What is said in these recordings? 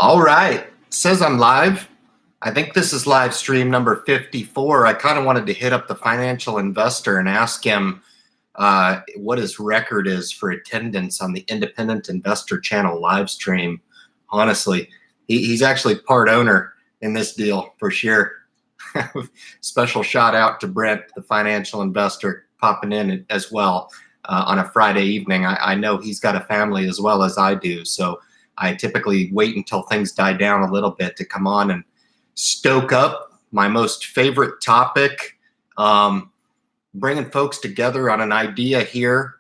All right. It says I'm live. I think this is live stream number 54. I kind of wanted to hit up the financial investor and ask him what his record is for attendance on the Independent Investor Channel live stream. Honestly, he's actually part owner in this deal for sure. Special shout out to Brent, the financial investor, popping in as well on a Friday evening. I know he's got a family as well as I do, so I typically wait until things die down a little bit to come on and stoke up my most favorite topic, bringing folks together on an idea here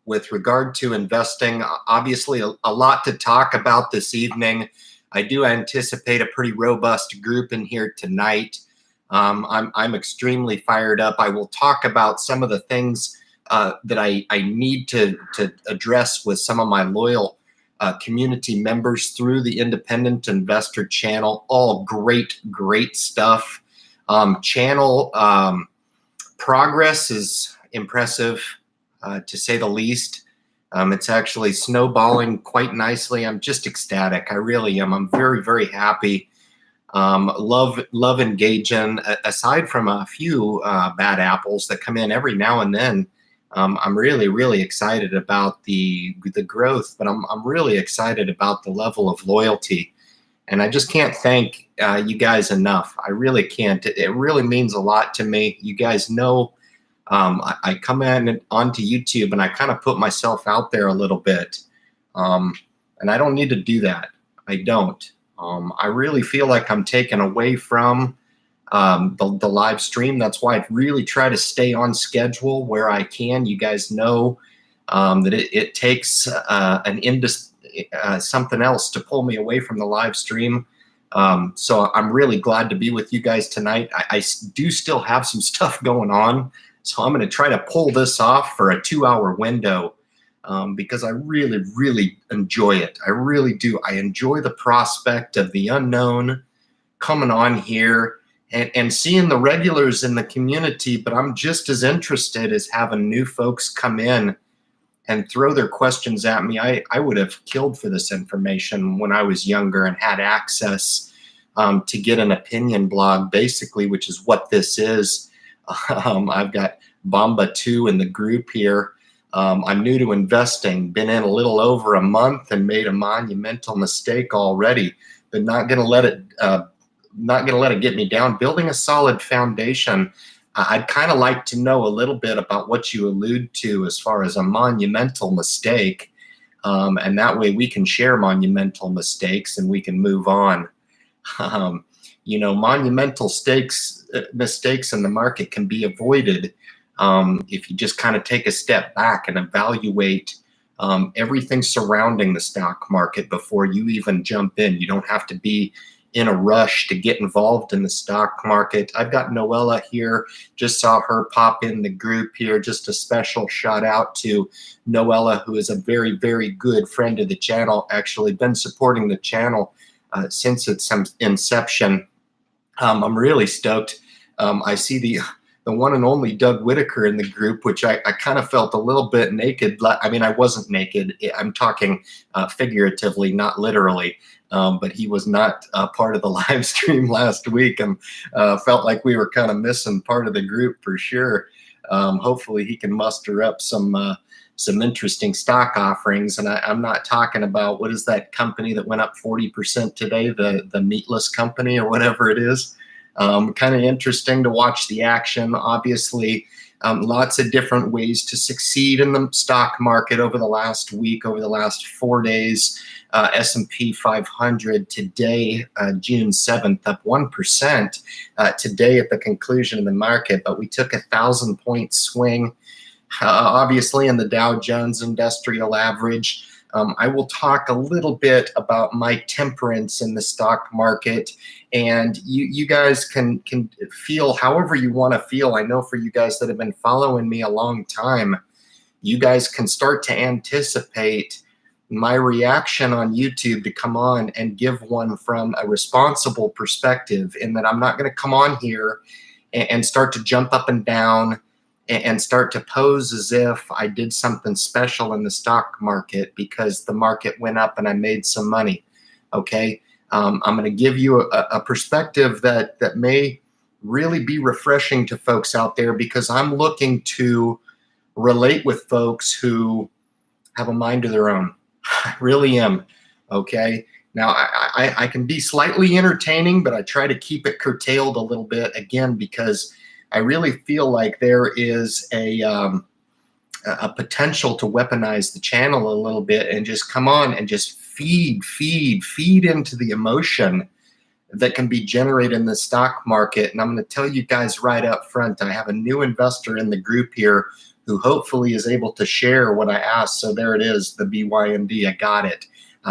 with regard to investing. Obviously, a lot to talk about this evening. I do anticipate a pretty robust group in here tonight. I'm extremely fired up. I will talk about some of the things that I need to address with some of my loyal community members through the Independent Investor Channel. All great stuff. Channel progress is impressive, to say the least. It's actually snowballing quite nicely. I'm just ecstatic. I really am. I'm very happy. Love engaging. Aside from a few bad apples that come in every now and then, I'm really excited about the growth, but I'm really excited about the level of loyalty, and I just can't thank you guys enough. I really can't. It really means a lot to me. You guys know I come in onto YouTube and I kind of put myself out there a little bit, and I don't need to do that. I don't. I really feel like I'm taken away from the live stream. That's why I really try to stay on schedule where I can. You guys know that it takes something else to pull me away from the live stream. So I'm really glad to be with you guys tonight. I do still have some stuff going on, so I'm going to try to pull this off for a 2-hour window because I really enjoy it. I really do. I enjoy the prospect of the unknown coming on here and seeing the regulars in the community, but I'm just as interested as having new folks come in and throw their questions at me. I would have killed for this information when I was younger and had access to get an opinion blog, basically, which is what this is. I've got Bomba 2 in the group here. I'm new to investing, been in a little over a month and made a monumental mistake already, but not going to let it get me down. Building a solid foundation. I'd kind of like to know a little bit about what you allude to as far as a monumental mistake, and that way we can share monumental mistakes and we can move on. Monumental mistakes in the market can be avoided if you just kind of take a step back and evaluate everything surrounding the stock market before you even jump in. You don't have to be in a rush to get involved in the stock market. I've got Noella here. Just saw her pop in the group here. Just a special shout out to Noella, who is a very good friend of the channel. Actually been supporting the channel since its inception. I'm really stoked. I see the one and only Doug Whitaker in the group, which I kind of felt a little bit naked. I mean, I wasn't naked. I'm talking figuratively, not literally. But he was not part of the live stream last week, and felt like we were kind of missing part of the group for sure. Hopefully he can muster up some interesting stock offerings. And I'm not talking about, what is that company that went up 40% today, the meatless company or whatever it is. Kind of interesting to watch the action. Obviously, lots of different ways to succeed in the stock market over the last week, over the last 4 days. S&P 500 today, June 7th, up 1% today at the conclusion of the market, but we took a 1,000-point swing, obviously, in the Dow Jones Industrial Average. I will talk a little bit about my temperance in the stock market, and you guys can feel however you want to feel. I know for you guys that have been following me a long time, you guys can start to anticipate my reaction on YouTube to come on and give one from a responsible perspective, in that I'm not going to come on here and start to jump up and down and start to pose as if I did something special in the stock market because the market went up and I made some money. Okay. I'm going to give you a perspective that may really be refreshing to folks out there, because I'm looking to relate with folks who have a mind of their own. I really am. Okay. Now, I can be slightly entertaining, but I try to keep it curtailed a little bit, again, because I really feel like there is a potential to weaponize the channel a little bit and just come on and just feed into the emotion that can be generated in the stock market. And I'm going to tell you guys right up front, I have a new investor in the group here who hopefully is able to share what I asked. So there it is, the BYND, I got it.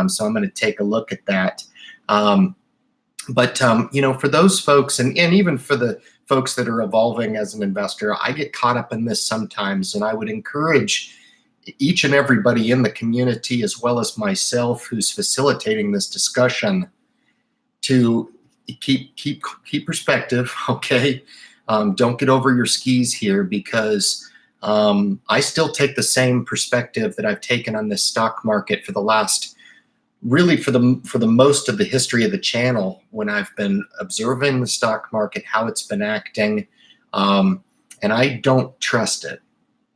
So I'm going to take a look at that. But you know, for those folks, and even for the folks that are evolving as an investor, I get caught up in this sometimes, and I would encourage each and everybody in the community, as well as myself who's facilitating this discussion, to keep perspective. Okay. Don't get over your skis here, because I still take the same perspective that I've taken on this stock market for the last, really for the most of the history of the channel, when I've been observing the stock market, how it's been acting, and I don't trust it.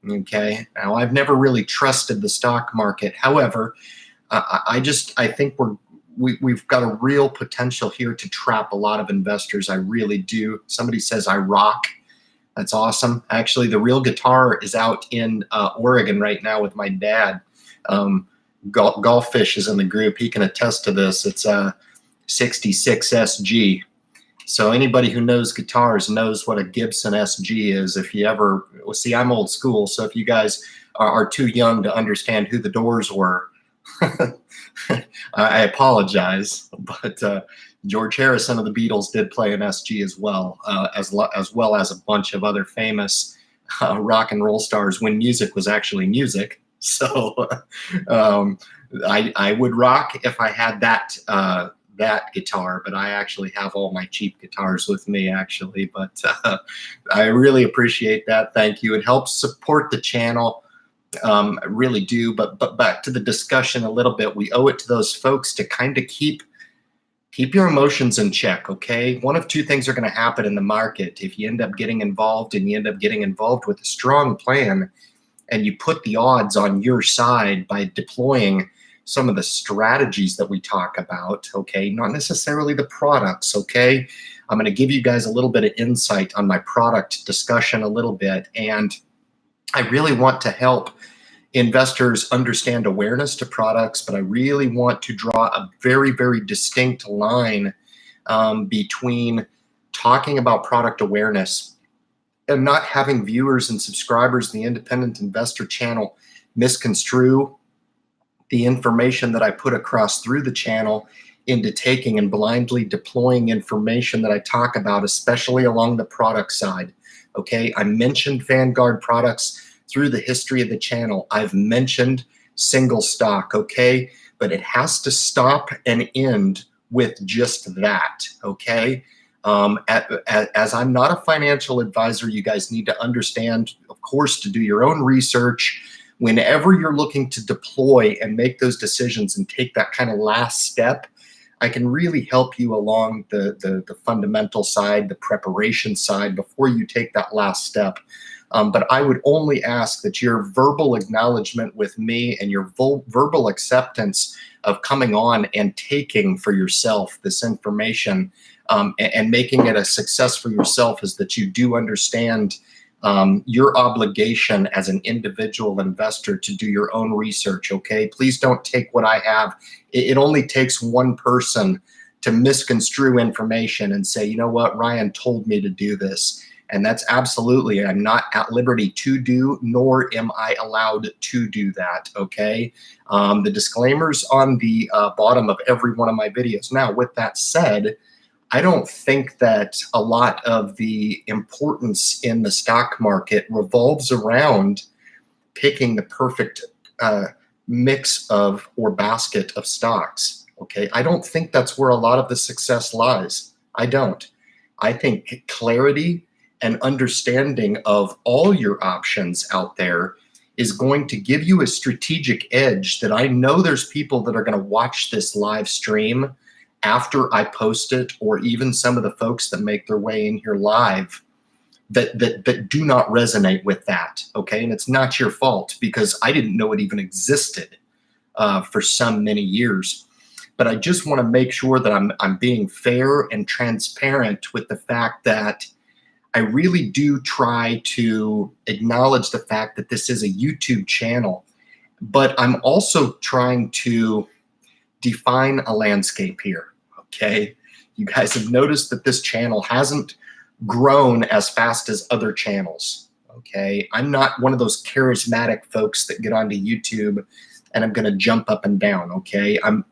Okay. Now, I've never really trusted the stock market. However, I think we've got a real potential here to trap a lot of investors. I really do. Somebody says I rock. That's awesome. Actually, the real guitar is out in Oregon right now with my dad. Golffish is in the group. He can attest to this. It's a 66 SG. So anybody who knows guitars knows what a Gibson SG is. If you ever, well, see, I'm old school, so if you guys are too young to understand who the Doors were, I apologize. But George Harrison of the Beatles did play an SG as well, as well as a bunch of other famous rock and roll stars when music was actually music. So I would rock if I had that guitar, but I actually have all my cheap guitars with me, actually. But I really appreciate that. Thank you. It helps support the channel. I really do. But back to the discussion a little bit, we owe it to those folks to kind of keep your emotions in check. Okay. One of two things are going to happen in the market. If you end up getting involved, and you end up getting involved with a strong plan, and you put the odds on your side by deploying some of the strategies that we talk about, okay, not necessarily the products, okay? I'm going to give you guys a little bit of insight on my product discussion a little bit, and I really want to help investors understand awareness to products, but I really want to draw a very, very distinct line between talking about product awareness and not having viewers and subscribers in the independent investor channel misconstrue the information that I put across through the channel into taking and blindly deploying information that I talk about, especially along the product side. Okay, I mentioned Vanguard products through the history of the channel. I've mentioned single stock, okay, but it has to stop and end with just that, okay? As I'm not a financial advisor, you guys need to understand, of course, to do your own research. Whenever you're looking to deploy and make those decisions and take that kind of last step, I can really help you along the fundamental side, the preparation side, before you take that last step. But I would only ask that your verbal acknowledgement with me and your verbal acceptance of coming on and taking for yourself this information and making it a success for yourself is that you do understand your obligation as an individual investor to do your own research, okay? Please don't take what I have. It only takes one person to misconstrue information and say, you know what, Ryan told me to do this. And that's absolutely, I'm not at liberty to do, nor am I allowed to do that, okay? The disclaimer's on the bottom of every one of my videos. Now, with that said, I don't think that a lot of the importance in the stock market revolves around picking the perfect mix of or basket of stocks, okay? I don't think that's where a lot of the success lies. I don't. I think clarity and understanding of all your options out there is going to give you a strategic edge that I know there's people that are going to watch this live stream after I post it, or even some of the folks that make their way in here live that do not resonate with that, okay? And it's not your fault, because I didn't know it even existed for some many years. But I just want to make sure that I'm being fair and transparent with the fact that I really do try to acknowledge the fact that this is a YouTube channel, but I'm also trying to define a landscape here, okay? You guys have noticed that this channel hasn't grown as fast as other channels, okay? I'm not one of those charismatic folks that get onto YouTube and I'm gonna jump up and down, okay? I'm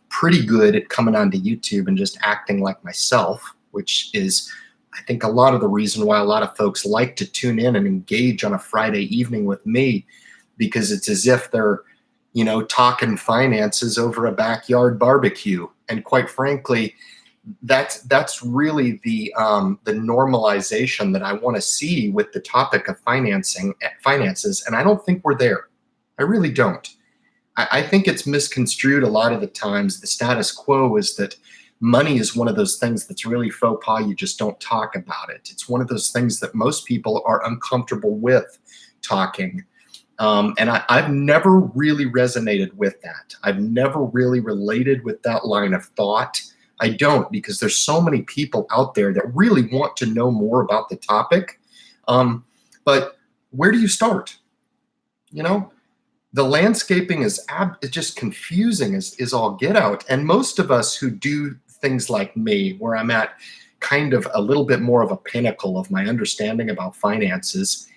pretty good at coming onto YouTube and just acting like myself, which is, I think, a lot of the reason why a lot of folks like to tune in and engage on a Friday evening with me, because it's as if they're, you know, talking finances over a backyard barbecue. And quite frankly, that's really the normalization that I want to see with the topic of finances. And I don't think we're there. I really don't. I think it's misconstrued a lot of the times. The status quo is that money is one of those things that's really faux pas. You just don't talk about it. It's one of those things that most people are uncomfortable with talking. And I've never really resonated with that. I've never really related with that line of thought. I don't, because there's so many people out there that really want to know more about the topic. But where do you start? You know, the landscaping is just confusing is all get out. And most of us who do things like me, where I'm at kind of a little bit more of a pinnacle of my understanding about finances,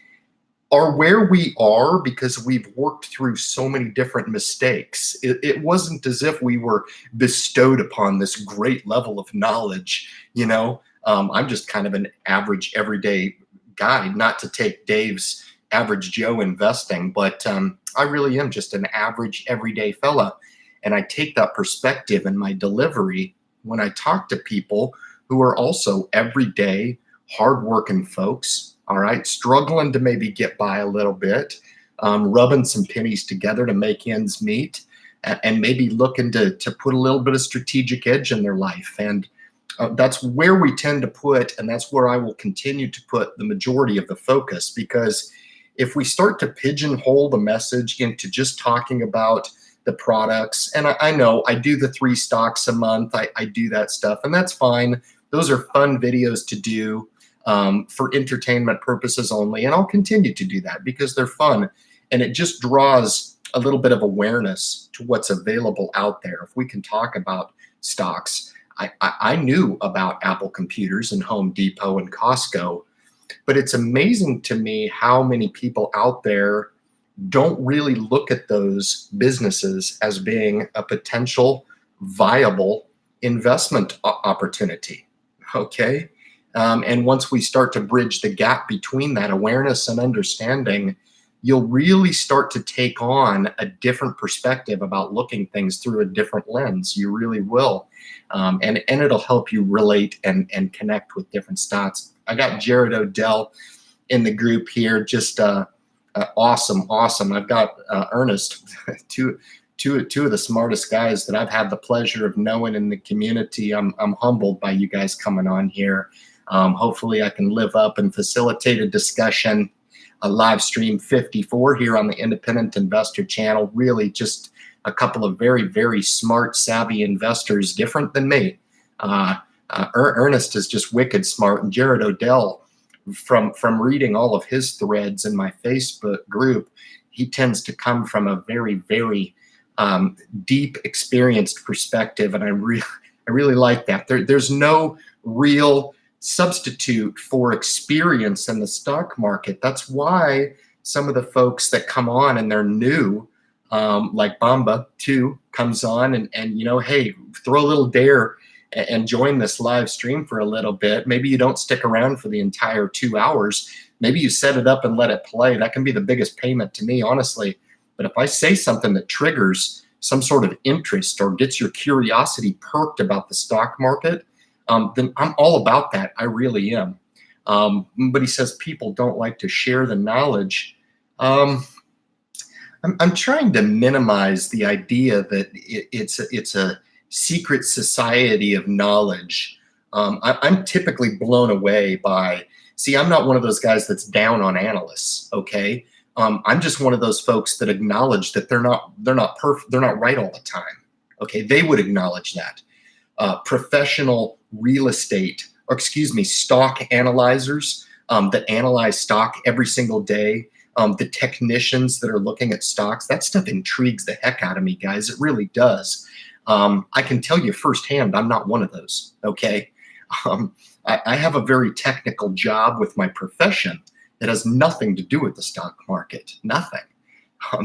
are where we are because we've worked through so many different mistakes. It wasn't as if we were bestowed upon this great level of knowledge, you know. I'm just kind of an average everyday guy, not to take Dave's average Joe investing, but I really am just an average everyday fella. And I take that perspective in my delivery when I talk to people who are also everyday, hardworking folks, all right, struggling to maybe get by a little bit, rubbing some pennies together to make ends meet, and maybe looking to put a little bit of strategic edge in their life. And that's where we tend to put, and that's where I will continue to put the majority of the focus, because if we start to pigeonhole the message into just talking about the products, and I know I do the 3 stocks a month, I do that stuff, and that's fine. Those are fun videos to do for entertainment purposes only, and I'll continue to do that because they're fun, and it just draws a little bit of awareness to what's available out there. If we can talk about stocks, I knew about Apple Computers and Home Depot and Costco, but it's amazing to me how many people out there don't really look at those businesses as being a potential viable investment opportunity, okay? And once we start to bridge the gap between that awareness and understanding, you'll really start to take on a different perspective about looking things through a different lens. You really will. And it'll help you relate and connect with different stocks. I got Jared Odell in the group here, just awesome. I've got Ernest, two of the smartest guys that I've had the pleasure of knowing in the community. I'm humbled by you guys coming on here. Hopefully I can live up and facilitate a discussion, a live stream 54 here on the Independent Investor channel. Really just a couple of very, very smart, savvy investors, different than me. Ernest is just wicked smart, and Jared Odell, from reading all of his threads in my Facebook group, he tends to come from a very, very deep, experienced perspective, and I really like that. There's no real substitute for experience in the stock market. That's why some of the folks that come on and they're new, like Bamba too, comes on and you know, hey, throw a little dare and join this live stream for a little bit. Maybe you don't stick around for the entire 2 hours. Maybe you set it up and let it play. That can be the biggest payment to me, honestly. But if I say something that triggers some sort of interest or gets your curiosity perked about the stock market, then I'm all about that. I really am. But he says people don't like to share the knowledge. I'm trying to minimize the idea that it's a secret society of knowledge. I'm typically blown away by, see, I'm not one of those guys that's down on analysts, okay? I'm just one of those folks that acknowledge that they're not perfect, they're not right all the time, okay? They would acknowledge that. Professional real estate, or excuse me, stock analyzers that analyze stock every single day, the technicians that are looking at stocks, that stuff intrigues the heck out of me, guys. It really does. I can tell you firsthand, I'm not one of those, okay? I have a very technical job with my profession that has nothing to do with the stock market, nothing.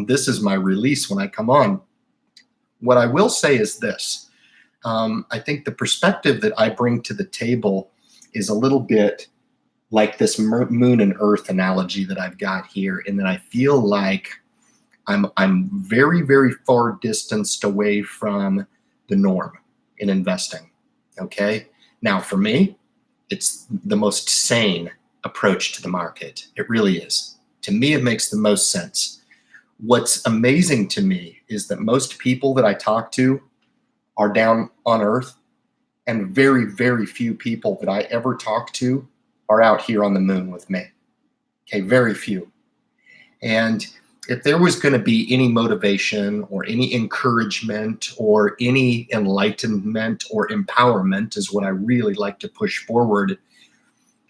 This is my release when I come on. What I will say is this. I think the perspective that I bring to the table is a little bit like this moon and earth analogy that I've got here, in that I feel like I'm very, very far distanced away from the norm in investing, okay? Now, for me, it's the most sane approach to the market. It really is. To me, it makes the most sense. What's amazing to me is that most people that I talk to are down on earth, and very, very few people that I ever talk to are out here on the moon with me. Okay, very few. And if there was going to be any motivation or any encouragement or any enlightenment or empowerment, is what I really like to push forward,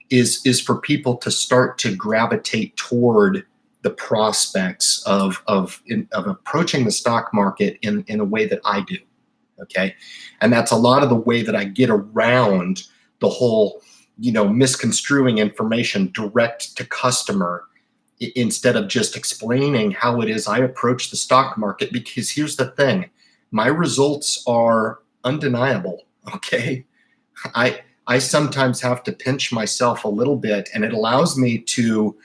is for people to start to gravitate toward the prospects of approaching the stock market in a way that I do. Okay, and that's a lot of the way that I get around the whole, misconstruing information direct to customer, instead of just explaining how it is I approach the stock market. Because here's the thing, my results are undeniable. Okay, I sometimes have to pinch myself a little bit, and it allows me to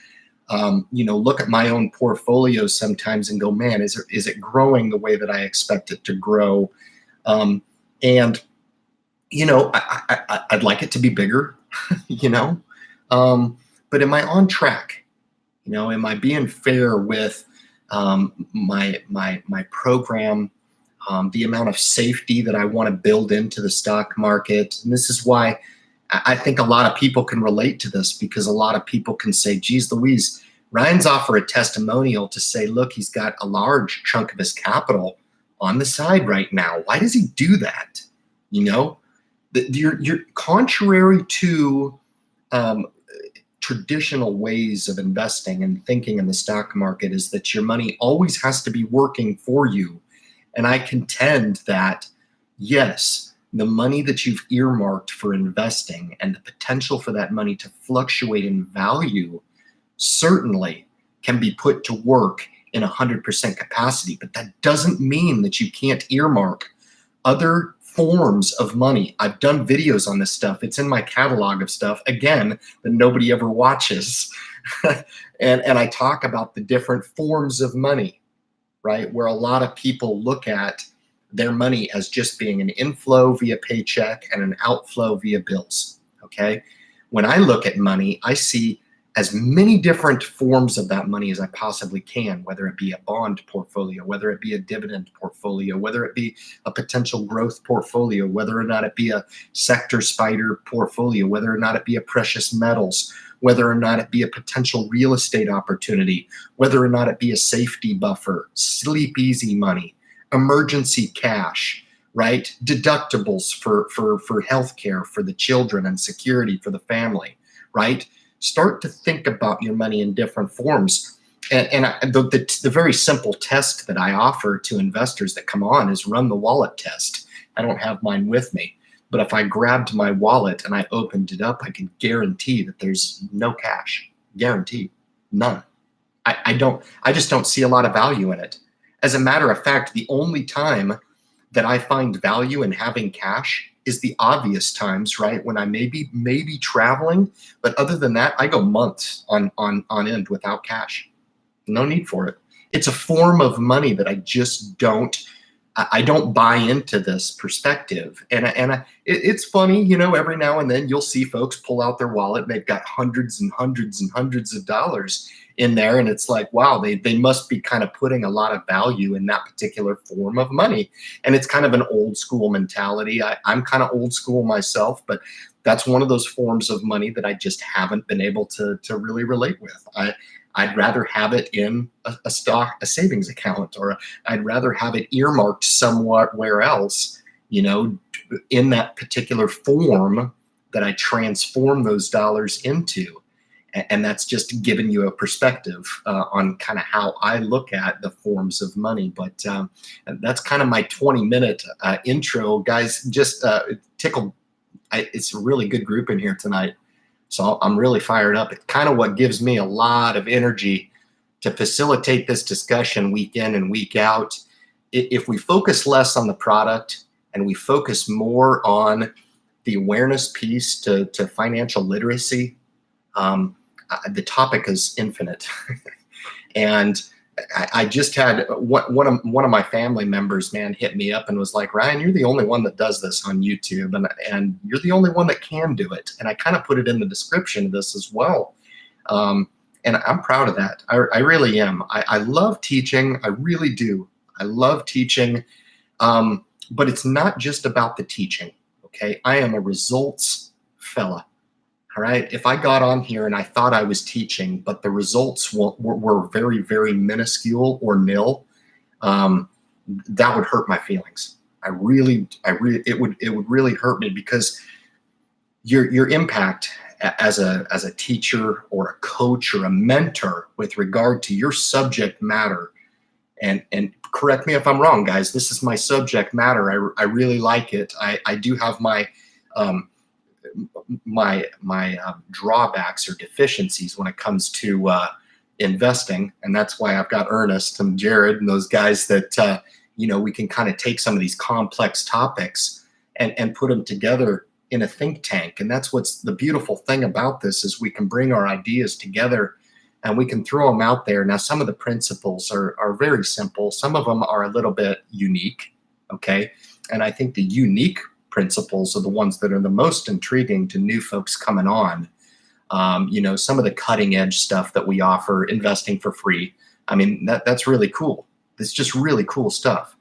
look at my own portfolio sometimes and go, man, is it growing the way that I expect it to grow? I'd like it to be bigger, but am I on track? Am I being fair with my program, the amount of safety that I want to build into the stock market? And this is why I think a lot of people can relate to this, because a lot of people can say, geez Louise, Ryan's offer a testimonial to say, look, he's got a large chunk of his capital on the side right now. Why does he do that? You're contrary to traditional ways of investing and thinking in the stock market, is that your money always has to be working for you. And I contend that, yes, the money that you've earmarked for investing and the potential for that money to fluctuate in value certainly can be put to work in 100% capacity, but that doesn't mean that you can't earmark other forms of money. I've done videos on this stuff. It's in my catalog of stuff, again, that nobody ever watches. and I talk about the different forms of money, right? Where a lot of people look at their money as just being an inflow via paycheck and an outflow via bills, okay? When I look at money, I see as many different forms of that money as I possibly can, whether it be a bond portfolio, whether it be a dividend portfolio, whether it be a potential growth portfolio, whether or not it be a sector spider portfolio, whether or not it be a precious metals, whether or not it be a potential real estate opportunity, whether or not it be a safety buffer, sleep easy money, emergency cash, right? Deductibles for healthcare for the children and security for the family, right? Start to think about your money in different forms. And the very simple test that I offer to investors that come on is run the wallet test. I don't have mine with me, but if I grabbed my wallet and I opened it up, I can guarantee that there's no cash. Guaranteed. None. I just don't see a lot of value in it. As a matter of fact, the only time that I find value in having cash is the obvious times, right? When I may be traveling, but other than that, I go months on end without cash. No need for it. It's a form of money that I just don't I don't buy into this perspective. It's funny, you know, every now and then you'll see folks pull out their wallet and they've got hundreds and hundreds and hundreds of dollars in there. And it's like, wow, they must be kind of putting a lot of value in that particular form of money. And it's kind of an old school mentality. I'm kind of old school myself, but that's one of those forms of money that I just haven't been able to really relate with. I'd rather have it in a stock, a savings account, or I'd rather have it earmarked somewhat where else, you know, in that particular form that I transform those dollars into. And that's just giving you a perspective on kind of how I look at the forms of money. But that's kind of my 20-minute intro, guys. Just tickled. It's a really good group in here tonight. So I'm really fired up. It's kind of what gives me a lot of energy to facilitate this discussion week in and week out. If we focus less on the product and we focus more on the awareness piece to financial literacy, the topic is infinite. And I just had one of my family members, man, hit me up and was like, Ryan, you're the only one that does this on YouTube, and you're the only one that can do it. And I kind of put it in the description of this as well. And I'm proud of that. I really am. I love teaching. I really do. I love teaching. But it's not just about the teaching. Okay. I am a results fella. All right. If I got on here and I thought I was teaching, but the results were very, very minuscule or nil, that would hurt my feelings. It would really hurt me, because your impact as a teacher or a coach or a mentor with regard to your subject matter, and correct me if I'm wrong, guys, this is my subject matter. I really like it. I do have my drawbacks or deficiencies when it comes to investing, and that's why I've got Ernest and Jared and those guys that you know, we can kind of take some of these complex topics and put them together in a think tank. And that's what's the beautiful thing about this, is we can bring our ideas together and we can throw them out there. Now, some of the principles are very simple. Some of them are a little bit unique, okay? And I think the unique principles are the ones that are the most intriguing to new folks coming on. You know, some of the cutting edge stuff that we offer, investing for free. I mean, that's really cool. It's just really cool stuff.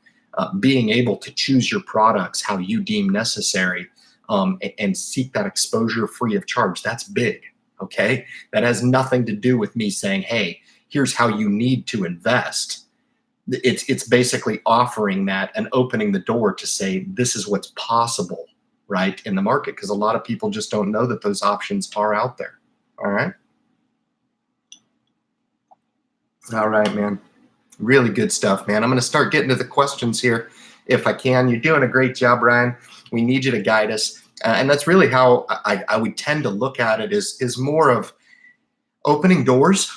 Being able to choose your products how you deem necessary, and seek that exposure free of charge. That's big. Okay. That has nothing to do with me saying, hey, here's how you need to invest. It's basically offering that and opening the door to say, this is what's possible, right, in the market, because a lot of people just don't know that those options are out there. All right. All right, man. Really good stuff, man. I'm going to start getting to the questions here if I can. You're doing a great job, Ryan. We need you to guide us. And that's really how I would tend to look at it, is more of opening doors.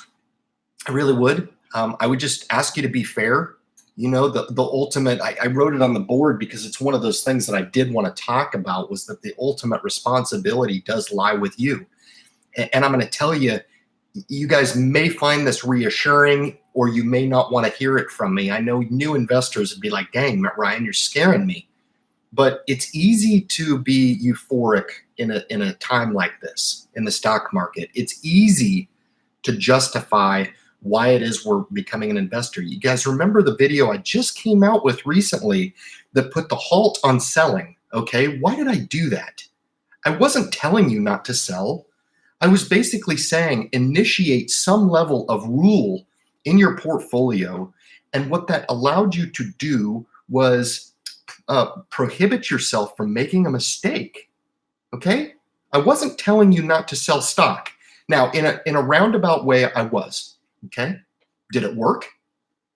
I really would. I would just ask you to be fair. You know, the ultimate, I wrote it on the board because it's one of those things that I did want to talk about, was that the ultimate responsibility does lie with you. And I'm going to tell you, you guys may find this reassuring, or you may not want to hear it from me. I know new investors would be like, dang, Ryan, you're scaring me. But it's easy to be euphoric in a time like this in the stock market. It's easy to justify why it is we're becoming an investor. You guys remember the video I just came out with recently that put the halt on selling, okay? Why did I do that? I wasn't telling you not to sell. I was basically saying initiate some level of rule in your portfolio, and what that allowed you to do was prohibit yourself from making a mistake, okay? I wasn't telling you not to sell stock. Now, in a roundabout way, I was, okay? Did it work?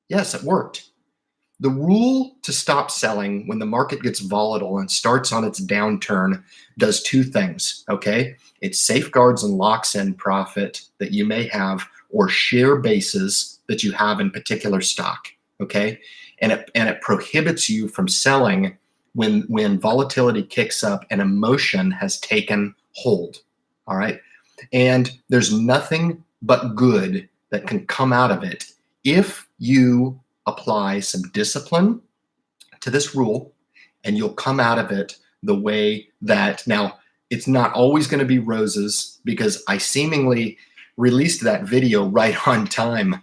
Yes, it worked. The rule to stop selling when the market gets volatile and starts on its downturn does two things, okay? It safeguards and locks in profit that you may have, or share bases that you have in particular stock, okay? And it prohibits you from selling when volatility kicks up and emotion has taken hold, all right? And there's nothing but good that can come out of it if you apply some discipline to this rule, and you'll come out of it the way that, now, it's not always going to be roses, because I seemingly released that video right on time.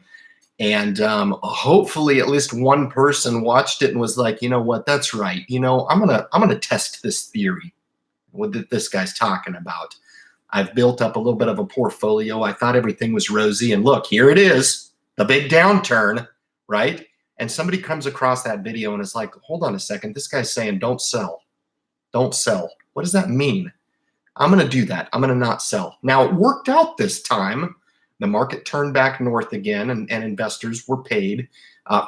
And hopefully at least one person watched it and was like, you know what, that's right. You know, I'm gonna test this theory, what this guy's talking about. I've built up a little bit of a portfolio. I thought everything was rosy, and look, here it is, the big downturn, right? And somebody comes across that video and is like, hold on a second, this guy's saying don't sell. Don't sell. What does that mean? I'm going to do that. I'm going to not sell. Now, it worked out this time. The market turned back north again, and investors were paid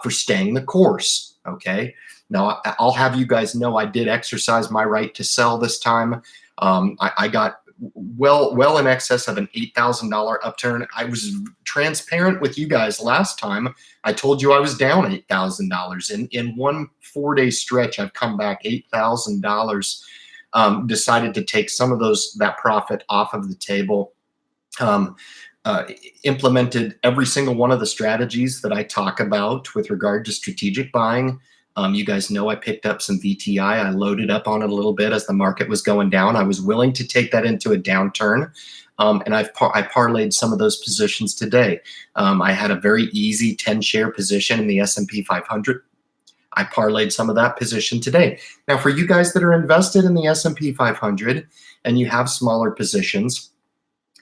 for staying the course, okay? Now, I'll have you guys know I did exercise my right to sell this time. I got well in excess of an $8,000 upturn. I was transparent with you guys last time. I told you I was down $8,000. In one 4-day stretch, I've come back $8,000. Decided to take some of that profit off of the table. Implemented every single one of the strategies that I talk about with regard to strategic buying. You guys know I picked up some VTI. I loaded up on it a little bit as the market was going down. I was willing to take that into a downturn. And I parlayed some of those positions today. I had a very easy 10-share position in the S&P 500. I parlayed some of that position today. Now, for you guys that are invested in the S&P 500 and you have smaller positions,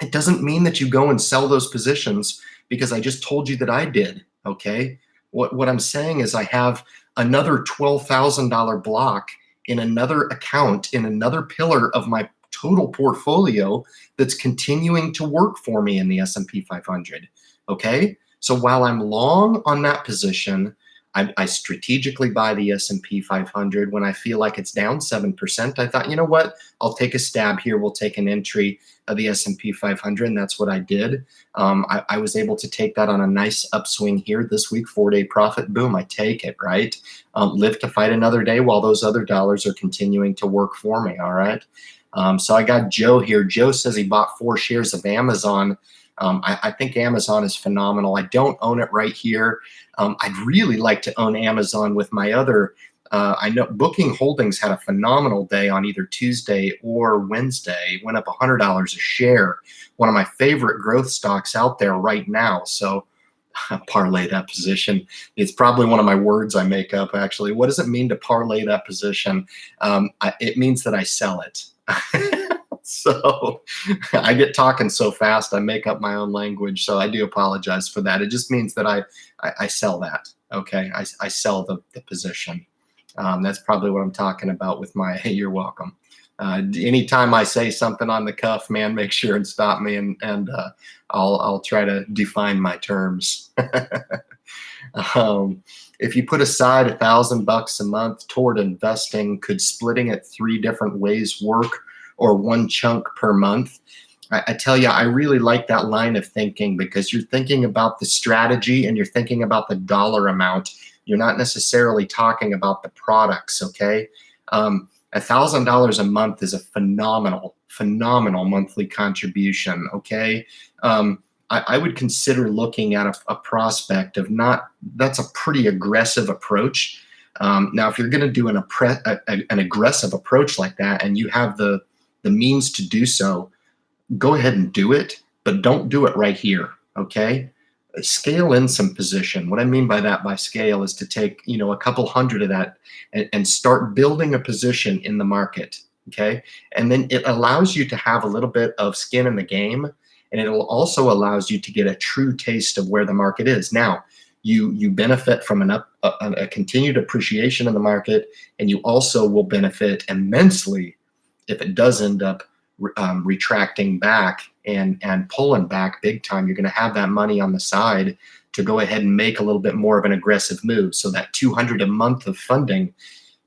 it doesn't mean that you go and sell those positions because I just told you that I did, okay? What I'm saying is I have another $12,000 block in another account, in another pillar of my total portfolio that's continuing to work for me in the S&P 500, okay? So while I'm long on that position, I strategically buy the S&P 500 when I feel like it's down 7%. I thought, you know what? I'll take a stab here. We'll take an entry of the S&P 500, and that's what I did. I was able to take that on a nice upswing here this week, 4-day profit. Boom, I take it, right? Live to fight another day while those other dollars are continuing to work for me, all right? So I got Joe here. Joe says he bought 4 shares of Amazon. I think Amazon is phenomenal. I don't own it right here. I'd really like to own Amazon with my other, I know Booking Holdings had a phenomenal day on either Tuesday or Wednesday, went up $100 a share. One of my favorite growth stocks out there right now. So parlay that position. It's probably one of my words I make up, actually. What does it mean to parlay that position? It means that I sell it. So I get talking so fast, I make up my own language. So I do apologize for that. It just means that I sell that. Okay, I sell the position. That's probably what I'm talking about with my, hey, you're welcome. Anytime I say something on the cuff, man, make sure and stop me, and I'll try to define my terms. If you put aside $1,000 a month toward investing, could splitting it 3 different ways work, or 1 chunk per month? I tell you, I really like that line of thinking, because you're thinking about the strategy and you're thinking about the dollar amount. You're not necessarily talking about the products, okay? $1,000 a month is a phenomenal monthly contribution, okay? I would consider looking at a prospect of that's a pretty aggressive approach. Now, if you're gonna do an aggressive approach like that and you have the means to do so, go ahead and do it, but don't do it right here, okay? Scale in some position. What I mean by that, by scale, is to take, a couple hundred of that and start building a position in the market, okay? And then it allows you to have a little bit of skin in the game, and it also allows you to get a true taste of where the market is. Now, you benefit from a continued appreciation in the market, and you also will benefit immensely if it does end up retracting back and pulling back big time. You're going to have that money on the side to go ahead and make a little bit more of an aggressive move, so that $200 a month of funding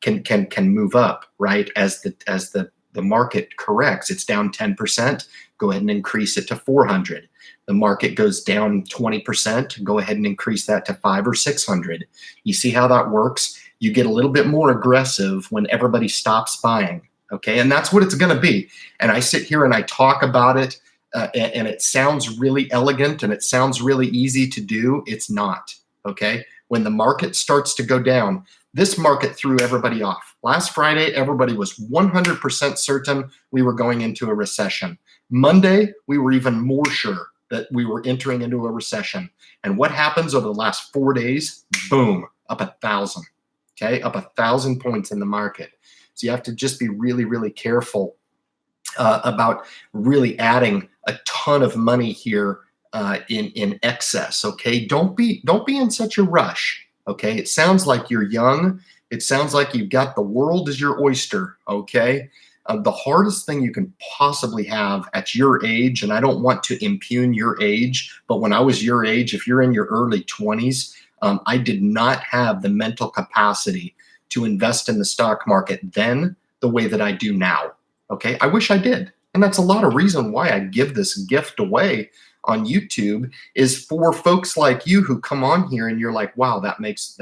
can move up, right? As the market corrects, it's down 10%, go ahead and increase it to 400. The market goes down 20%, go ahead and increase that to 500 or 600. You see how that works? You get a little bit more aggressive when everybody stops buying. Okay, and that's what it's going to be. And I sit here and I talk about it, and it sounds really elegant and it sounds really easy to do. It's not. Okay, when the market starts to go down, This market threw everybody off. Last Friday, everybody was 100% certain we were going into a recession. Monday, we were even more sure that we were entering into a recession. And what happens over the last 4 days? Boom, up 1,000, okay? Up 1,000 points in the market. So you have to just be really, really careful about really adding a ton of money here in excess, okay? Don't be in such a rush, okay? It sounds like you're young. It sounds like you've got the world as your oyster, okay? The hardest thing you can possibly have at your age, and I don't want to impugn your age, but when I was your age, if you're in your early 20s, I did not have the mental capacity to invest in the stock market then the way that I do now. Okay, I wish I did. And that's a lot of reason why I give this gift away on YouTube, is for folks like you who come on here and you're like, wow, that makes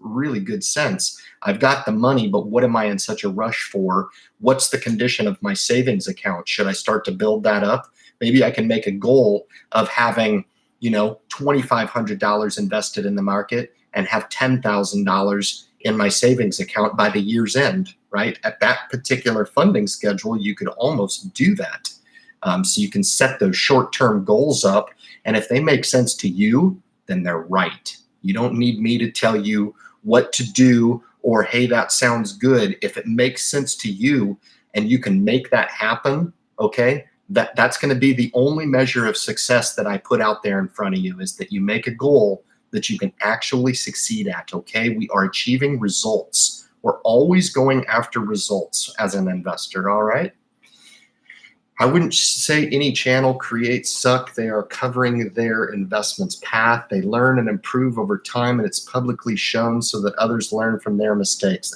really good sense. I've got the money, but what am I in such a rush for? What's the condition of my savings account? Should I start to build that up? Maybe I can make a goal of having, you know, $2,500 invested in the market and have $10,000 in my savings account by the year's end, right? At that particular funding schedule, you could almost do that. So you can set those short-term goals up, and if they make sense to you, then they're right. You don't need me to tell you what to do, or, hey, that sounds good. If it makes sense to you and you can make that happen, okay, that's going to be the only measure of success that I put out there in front of you, is that you make a goal that you can actually succeed at, okay? We are achieving results. We're always going after results as an investor, all right? I wouldn't say any channel creates suck. They are covering their investments path. They learn and improve over time, and it's publicly shown so that others learn from their mistakes.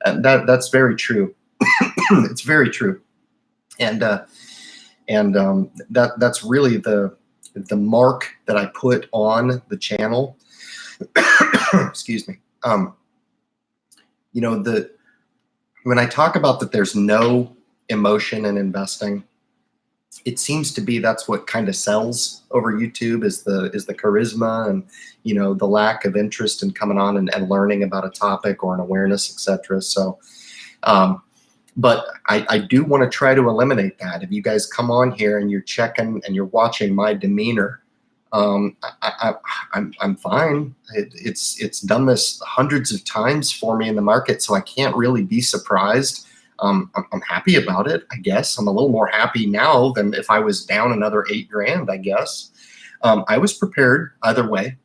And that's very true. It's very true. And that's really the mark that I put on the channel. Excuse me. You know, when I talk about that there's no emotion in investing, it seems to be that's what kind of sells over YouTube, is the charisma and, you know, the lack of interest in coming on and learning about a topic or an awareness, etc. So but I do want to try to eliminate that. If you guys come on here and you're checking and you're watching my demeanor, I'm fine. It's done this hundreds of times for me in the market, so I can't really be surprised. I'm happy about it, I guess. I'm a little more happy now than if I was down another 8 grand, I guess. I was prepared either way.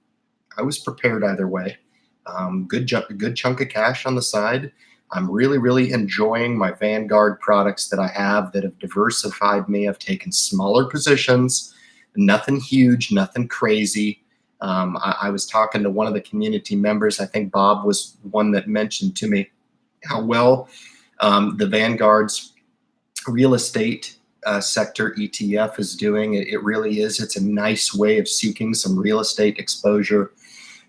Good chunk of cash on the side. I'm really enjoying my Vanguard products that I have that have diversified me. I've taken smaller positions, nothing huge, nothing crazy. I was talking to one of the community members. I think Bob was one that mentioned to me how well the Vanguard's real estate sector ETF is doing. It really is. It's a nice way of seeking some real estate exposure.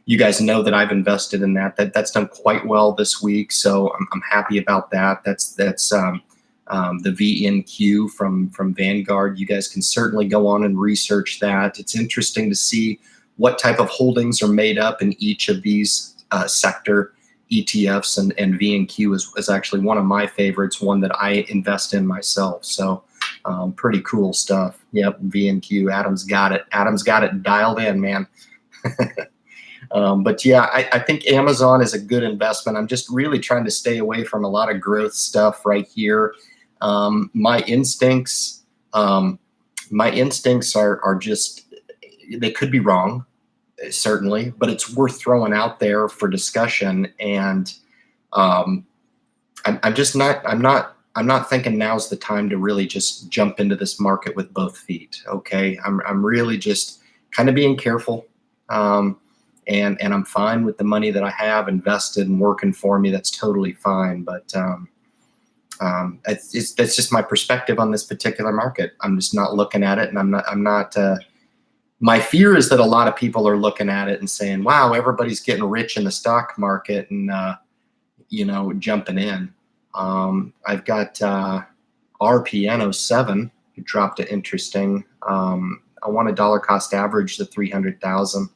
You guys know that I've invested in that's done quite well this week, so I'm happy about that. That's the VNQ from Vanguard. You guys can certainly go on and research that. It's interesting to see what type of holdings are made up in each of these sector ETFs, and VNQ is actually one of my favorites, one that I invest in myself. So pretty cool stuff. Yep, VNQ. Adam's got it dialed in, man. But yeah, I think Amazon is a good investment. I'm just really trying to stay away from a lot of growth stuff right here. My instincts are just, they could be wrong, certainly, but it's worth throwing out there for discussion. And I'm not thinking now's the time to really just jump into this market with both feet. Okay, I'm really just kind of being careful. And I'm fine with the money that I have invested and working for me. That's totally fine. But that's just my perspective on this particular market. I'm just not looking at it, and I'm not. My fear is that a lot of people are looking at it and saying, "Wow, everybody's getting rich in the stock market," and you know, jumping in. I've got RPN07. Who dropped it interesting. I want a dollar cost average to 300,000.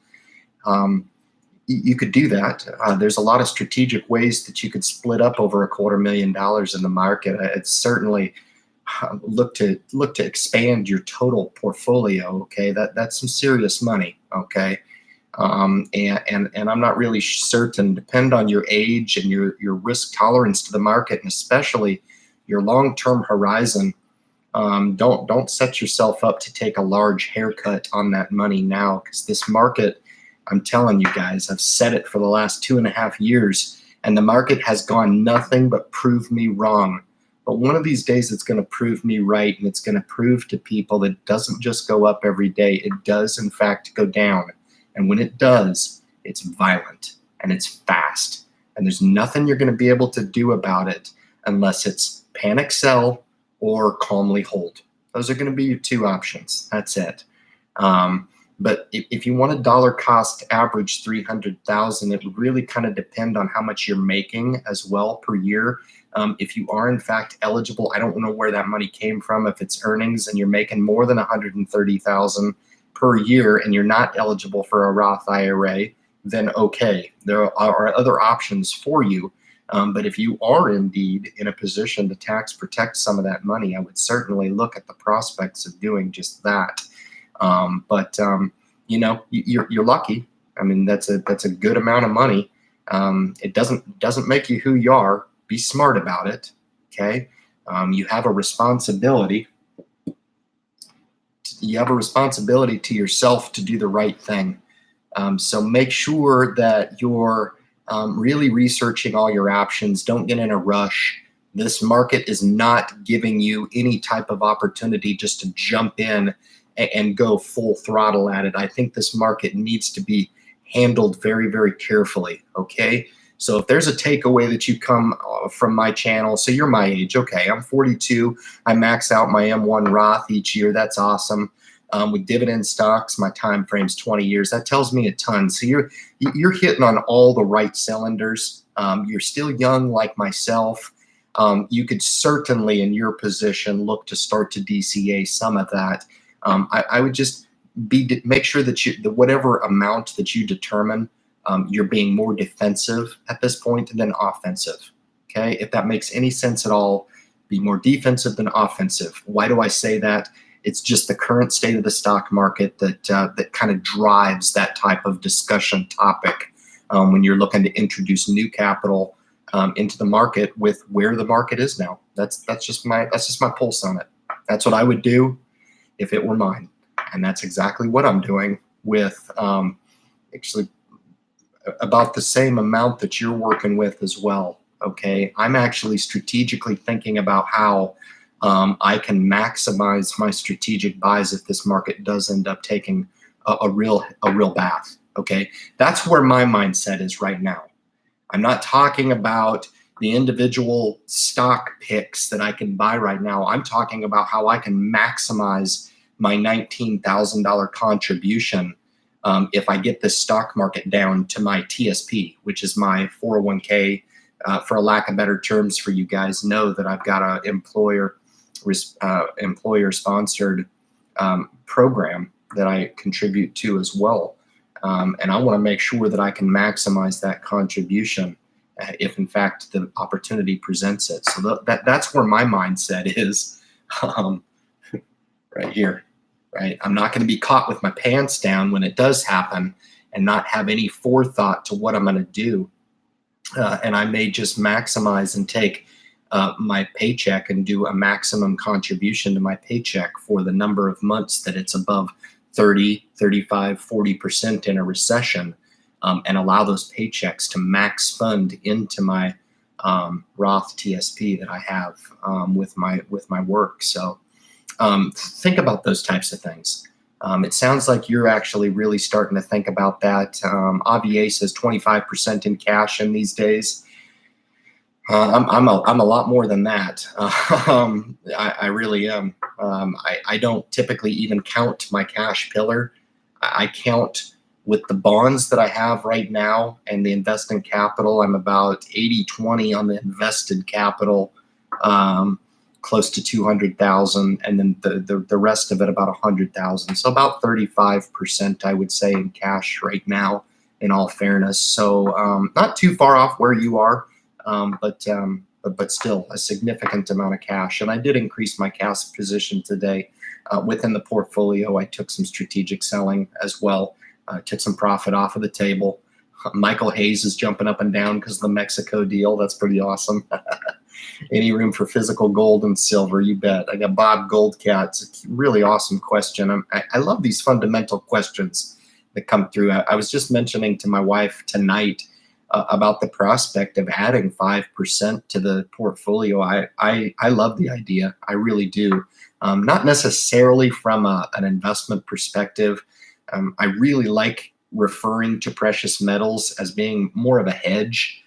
you could do that. There's a lot of strategic ways that you could split up over $250,000 in the market. It's certainly look to expand your total portfolio. Okay, that's some serious money. Okay, and I'm not really certain. Depend on your age and your risk tolerance to the market, and especially your long-term horizon. Don't set yourself up to take a large haircut on that money now, because this market, I'm telling you guys, I've said it for the last 2.5 years, and the market has gone nothing but prove me wrong. But one of these days it's going to prove me right, and it's going to prove to people that it doesn't just go up every day. It does, in fact, go down. And when it does, it's violent and it's fast. And there's nothing you're going to be able to do about it unless it's panic sell or calmly hold. Those are going to be your two options. That's it. But if you want a dollar cost average 300,000, it would really kind of depend on how much you're making as well per year. If you are in fact eligible, I don't know where that money came from. If it's earnings and you're making more than 130,000 per year and you're not eligible for a Roth IRA, then okay, there are other options for you. But if you are indeed in a position to tax protect some of that money, I would certainly look at the prospects of doing just that. You know, you're lucky. I mean, that's a good amount of money. It doesn't make you who you are. Be smart about it. Okay. You have a responsibility. You have a responsibility to yourself to do the right thing. So make sure that you're really researching all your options. Don't get in a rush. This market is not giving you any type of opportunity just to jump in and go full throttle at it. I think this market needs to be handled very, very carefully. Okay. So if there's a takeaway that you come from my channel, so you're my age, okay, I'm 42. I max out my M1 Roth each year. That's awesome. With dividend stocks, my time frame's 20 years. That tells me a ton. So you're hitting on all the right cylinders. You're still young like myself. You could certainly, in your position, look to start to DCA some of that. I would just make sure that whatever amount that you determine, you're being more defensive at this point than offensive. Okay, if that makes any sense at all, be more defensive than offensive. Why do I say that? It's just the current state of the stock market that kind of drives that type of discussion topic when you're looking to introduce new capital into the market with where the market is now. That's just my pulse on it. That's what I would do if it were mine, and that's exactly what I'm doing with actually about the same amount that you're working with as well. Okay, I'm actually strategically thinking about how I can maximize my strategic buys if this market does end up taking a real bath. Okay, that's where my mindset is right now. I'm not talking about the individual stock picks that I can buy right now. I'm talking about how I can maximize my $19,000 contribution if I get this stock market down to my TSP, which is my 401k. For a lack of better terms for you guys, know that I've got an employer-sponsored program that I contribute to as well. And I want to make sure that I can maximize that contribution if, in fact, the opportunity presents it. So that's where my mindset is right here. Right? I'm not going to be caught with my pants down when it does happen and not have any forethought to what I'm going to do. And I may just maximize and take my paycheck and do a maximum contribution to my paycheck for the number of months that it's above 30, 35, 40% in a recession, and allow those paychecks to max fund into my Roth TSP that I have with my work. So think about those types of things. It sounds like you're actually really starting to think about that. AVA says 25% in cash in these days. I'm a lot more than that. I really am. I don't typically even count my cash pillar. I count with the bonds that I have right now and the investing capital. I'm about 80-20 on the invested capital. Close to 200,000, and then the rest of it about 100,000. So about 35%, I would say, in cash right now. in all fairness. So not too far off where you are, but still a significant amount of cash. And I did increase my cash position today within the portfolio. I took some strategic selling as well, took some profit off of the table. Michael Hayes is jumping up and down because of the Mexico deal. That's pretty awesome. Any room for physical gold and silver? You bet. I got Bob Goldcat. It's a really awesome question. I love these fundamental questions that come through. I was just mentioning to my wife tonight about the prospect of adding 5% to the portfolio. I love the idea. I really do. Not necessarily from an investment perspective. I really like referring to precious metals as being more of a hedge,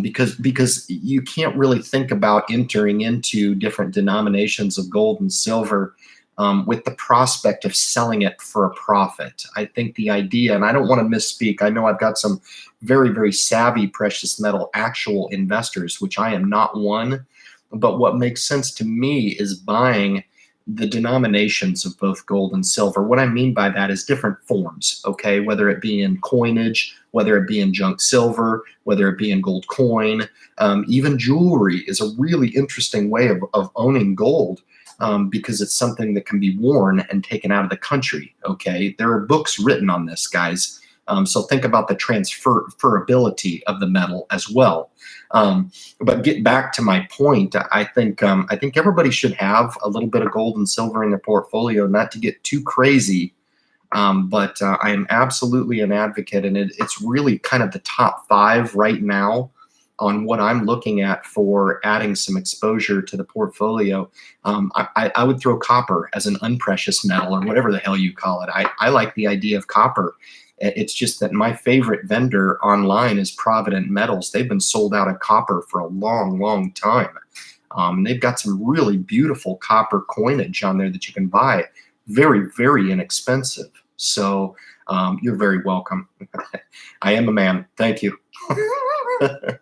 because you can't really think about entering into different denominations of gold and silver with the prospect of selling it for a profit. I think the idea, and I don't want to misspeak, I know I've got some very, very savvy precious metal actual investors, which I am not one, but what makes sense to me is buying the denominations of both gold and silver. What I mean by that is different forms, okay? Whether it be in coinage, whether it be in junk silver, whether it be in gold coin, even jewelry is a really interesting way of owning gold, because it's something that can be worn and taken out of the country, okay? There are books written on this, guys. So think about the transferability of the metal as well. But get back to my point, I think everybody should have a little bit of gold and silver in their portfolio, not to get too crazy, but I am absolutely an advocate, and it's really kind of the top 5 right now on what I'm looking at for adding some exposure to the portfolio. I would throw copper as an unprecious metal, or whatever the hell you call it. I like the idea of copper. It's just that my favorite vendor online is Provident Metals. They've been sold out of copper for a long, long time. They've got some really beautiful copper coinage on there that you can buy. Very, very inexpensive. So you're very welcome. I am a man. Thank you. I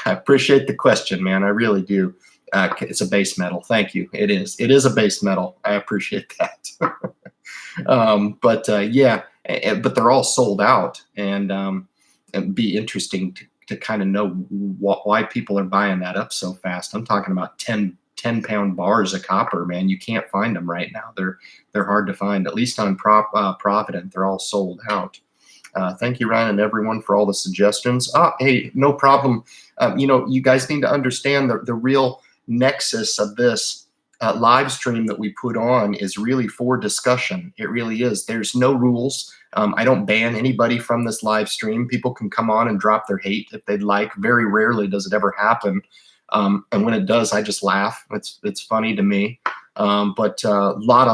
appreciate the question, man. I really do. It's a base metal. Thank you. It is. It is a base metal. I appreciate that. Yeah. But they're all sold out, and it'd be interesting to kind of know why people are buying that up so fast. I'm talking about 10-pound bars of copper, man. You can't find them right now. They're hard to find, at least on Provident. They're all sold out. Thank you, Ryan, and everyone for all the suggestions. Hey, no problem. You guys need to understand the real nexus of this live stream that we put on is really for discussion. It really is. There's no rules. I don't ban anybody from this live stream. People can come on and drop their hate if they'd like. Very rarely does it ever happen. And when it does, I just laugh. It's funny to me. But a lot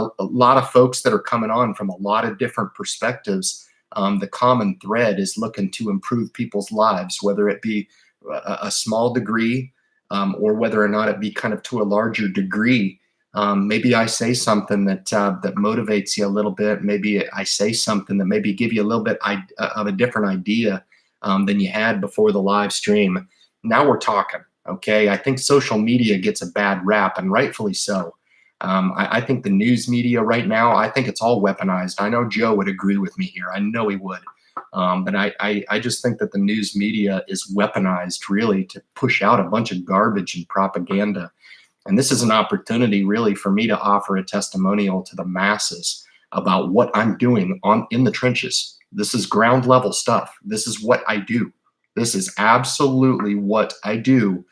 of folks that are coming on from a lot of different perspectives. The common thread is looking to improve people's lives, whether it be a small degree, or whether or not it be kind of to a larger degree. Maybe I say something that motivates you a little bit. Maybe I say something that maybe give you a little bit of a different idea than you had before the live stream. Now we're talking, okay? I think social media gets a bad rap, and rightfully so. I think the news media right now, I think it's all weaponized. I know Joe would agree with me here. I know he would. But I just think that the news media is weaponized really to push out a bunch of garbage and propaganda. And this is an opportunity really for me to offer a testimonial to the masses about what I'm doing in the trenches. This is ground level stuff. This is what I do. This is absolutely what I do.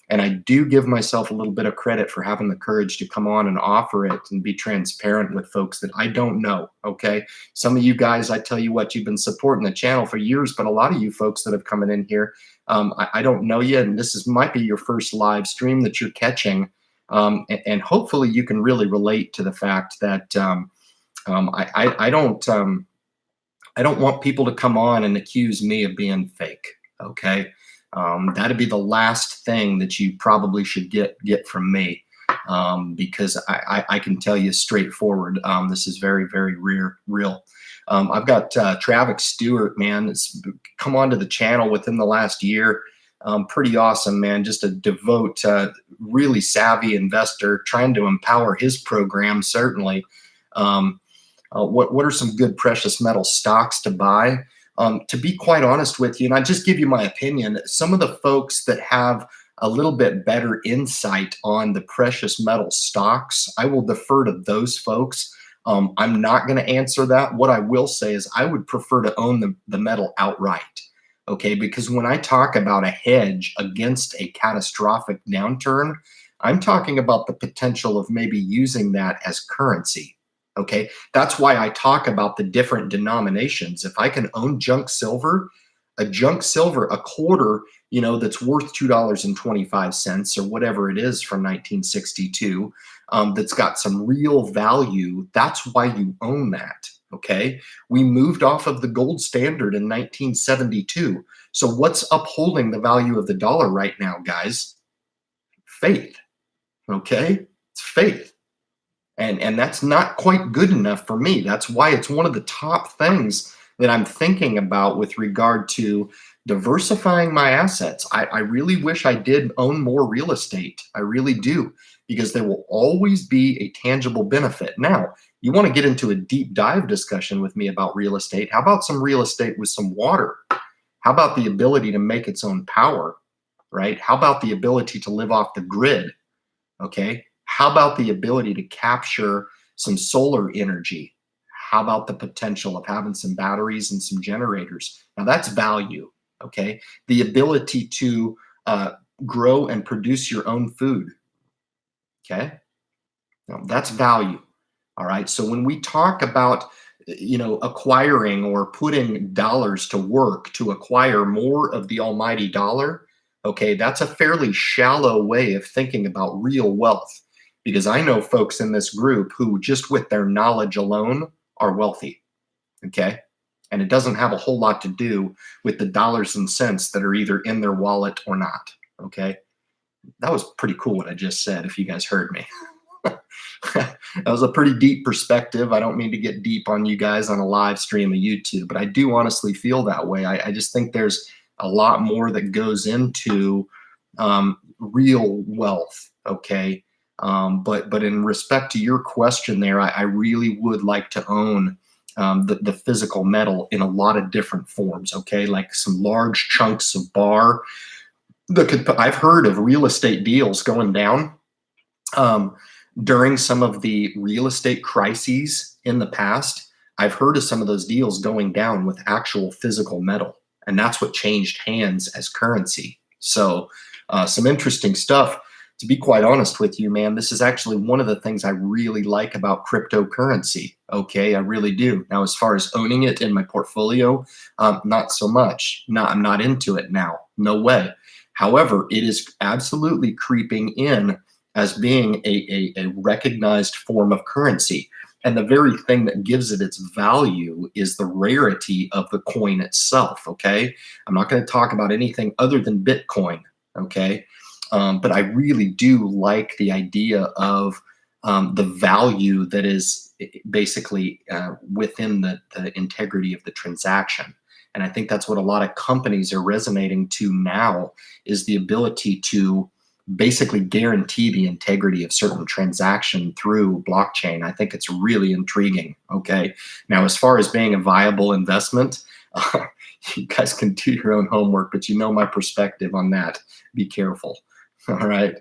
And I do give myself a little bit of credit for having the courage to come on and offer it and be transparent with folks that I don't know, okay? Some of you guys, I tell you what, you've been supporting the channel for years, but a lot of you folks that have come in here, I don't know you, and this might be your first live stream that you're catching, and hopefully you can really relate to the fact that I don't want people to come on and accuse me of being fake, okay? That'd be the last thing that you probably should get from me, because I can tell you straightforward, this is very, very real. I've got Travis Stewart, man, that's come onto the channel within the last year. Pretty awesome, man. Just a devout, really savvy investor trying to empower his program, certainly. What are some good precious metal stocks to buy? To be quite honest with you, and I just give you my opinion, some of the folks that have a little bit better insight on the precious metal stocks, I will defer to those folks. I'm not going to answer that. What I will say is I would prefer to own the metal outright. Okay, because when I talk about a hedge against a catastrophic downturn, I'm talking about the potential of maybe using that as currency. Okay, that's why I talk about the different denominations. If I can own junk silver, a quarter, that's worth $2.25 or whatever it is from 1962, that's got some real value, that's why you own that. Okay, we moved off of the gold standard in 1972. So what's upholding the value of the dollar right now, guys? Faith. Okay, it's faith. And that's not quite good enough for me. That's why it's one of the top things that I'm thinking about with regard to diversifying my assets. I really wish I did own more real estate. I really do, because there will always be a tangible benefit. Now, you want to get into a deep dive discussion with me about real estate? How about some real estate with some water? How about the ability to make its own power, right? How about the ability to live off the grid? Okay. How about the ability to capture some solar energy? How about the potential of having some batteries and some generators? Now that's value. Okay. The ability to grow and produce your own food. Okay. Now that's value. All right. So when we talk about, acquiring or putting dollars to work to acquire more of the almighty dollar, okay, that's a fairly shallow way of thinking about real wealth, because I know folks in this group who just with their knowledge alone are wealthy. Okay. And it doesn't have a whole lot to do with the dollars and cents that are either in their wallet or not. Okay. That was pretty cool what I just said, if you guys heard me. That was a pretty deep perspective. I don't mean to get deep on you guys on a live stream of YouTube, but I do honestly feel that way. I just think there's a lot more that goes into real wealth. Okay. But in respect to your question there, I really would like to own the physical metal in a lot of different forms. Okay. Like some large chunks of bar. I've heard of real estate deals going down during some of the real estate crises in the past. I've heard of some of those deals going down with actual physical metal, and that's what changed hands as currency. So some interesting stuff. To be quite honest with you, man, this is actually one of the things I really like about cryptocurrency. Okay, I really do. Now, as far as owning it in my portfolio, not so much. I'm not into it now. No way. However, it is absolutely creeping in as being a recognized form of currency. And the very thing that gives it its value is the rarity of the coin itself, okay? I'm not going to talk about anything other than Bitcoin, okay? But I really do like the idea of the value that is basically within the integrity of the transaction. And I think that's what a lot of companies are resonating to now, is the ability to basically guarantee the integrity of certain transaction through blockchain. I think it's really intriguing. Okay. Now, as far as being a viable investment, you guys can do your own homework, but you know my perspective on that. Be careful. All right.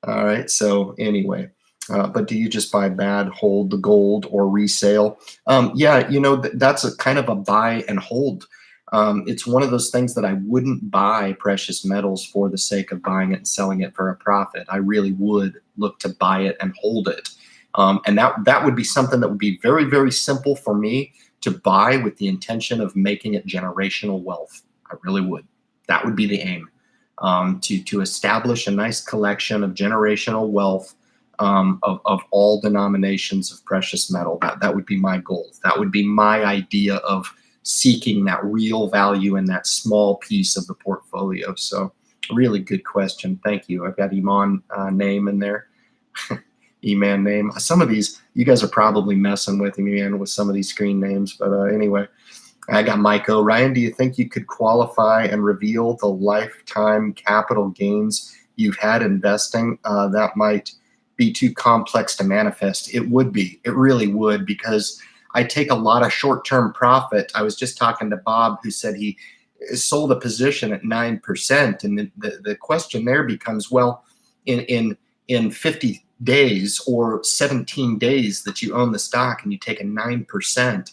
All right. So anyway, but do you just buy bad, hold the gold, or resale? Yeah, that's a kind of a buy and hold. It's one of those things that I wouldn't buy precious metals for the sake of buying it and selling it for a profit. I really would look to buy it and hold it. And that would be something that would be very, very simple for me to buy with the intention of making it generational wealth. I really would. That would be the aim, to establish a nice collection of generational wealth of all denominations of precious metal. That would be my goal. That would be my idea of seeking that real value in that small piece of the portfolio. So really good question. Thank you. I've got Iman name in there. E-man name. Some of these, you guys are probably messing with me, man, with some of these screen names. But anyway, I got Mike O. Ryan, do you think you could qualify and reveal the lifetime capital gains you've had investing? That might be too complex to manifest. It would be. It really would, because I take a lot of short-term profit. I was just talking to Bob, who said he sold a position at 9%. And the question there becomes, well, in 50 days or 17 days that you own the stock and you take a 9%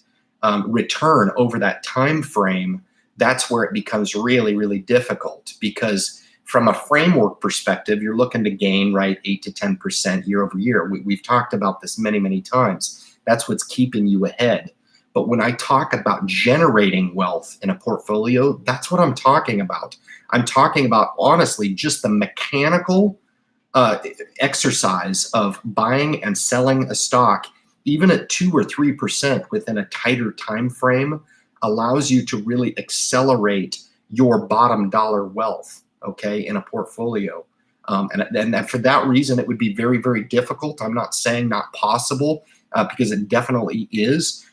return over that time frame, that's where it becomes really, really difficult, because from a framework perspective, you're looking to gain, right, 8 to 10% year over year. We've talked about this many, many times. That's what's keeping you ahead. But when I talk about generating wealth in a portfolio, that's what I'm talking about. I'm talking about, honestly, just the mechanical exercise of buying and selling a stock, even at 2 or 3% within a tighter time frame, allows you to really accelerate your bottom dollar wealth, okay, in a portfolio. And for that reason, it would be very, very difficult. I'm not saying not possible, because it definitely is.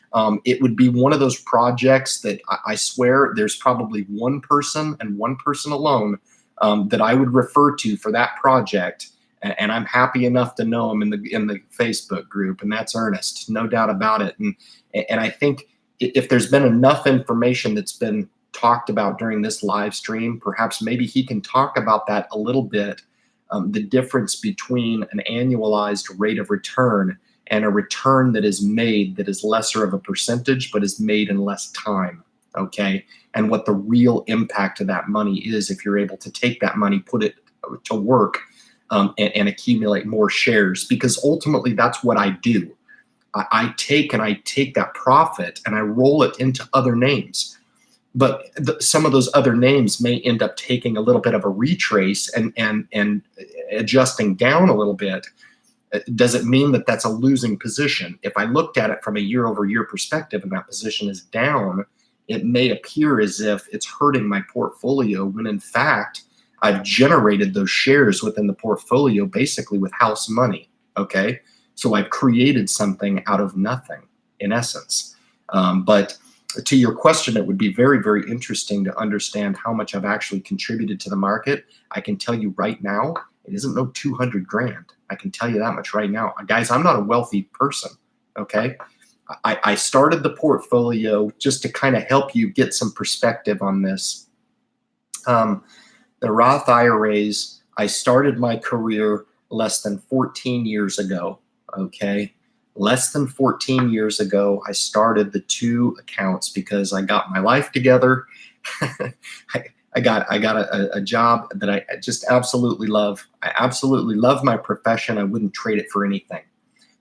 It would be one of those projects that I swear there's probably one person and one person alone that I would refer to for that project. And I'm happy enough to know him in the Facebook group, and that's Ernest, no doubt about it. And I think if there's been enough information that's been talked about during this live stream, perhaps maybe he can talk about that a little bit, the difference between an annualized rate of return and a return that is made that is lesser of a percentage but is made in less time, okay? And what the real impact of that money is if you're able to take that money, put it to work, and accumulate more shares, because ultimately that's what I do. I take that profit and I roll it into other names. But some of those other names may end up taking a little bit of a retrace and adjusting down a little bit. Does it mean that that's a losing position? If I looked at it from a year-over-year perspective and that position is down, it may appear as if it's hurting my portfolio, when in fact, I've generated those shares within the portfolio basically with house money, okay? So I've created something out of nothing, in essence. But to your question, it would be very, very interesting to understand how much I've actually contributed to the market. I can tell you right now, it isn't no 200 grand. I can tell you that much right now. Guys, I'm not a wealthy person, okay? I started the portfolio just to kind of help you get some perspective on this. The Roth IRAs, I started my career less than 14 years ago, okay? Less than 14 years ago, I started the 2 accounts because I got my life together. I got a job that I just absolutely love. I absolutely love my profession. I wouldn't trade it for anything.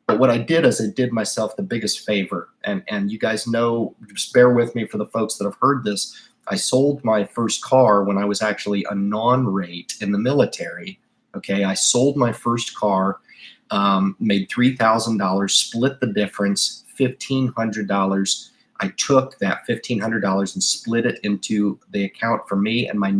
But what I did is I did myself the biggest favor. And you guys know, just bear with me for the folks that have heard this. I sold my first car when I was actually a non-rate in the military. Okay, I sold my first car, made $3,000, split the difference, $1,500. I took that $1,500 and split it into the account for me and my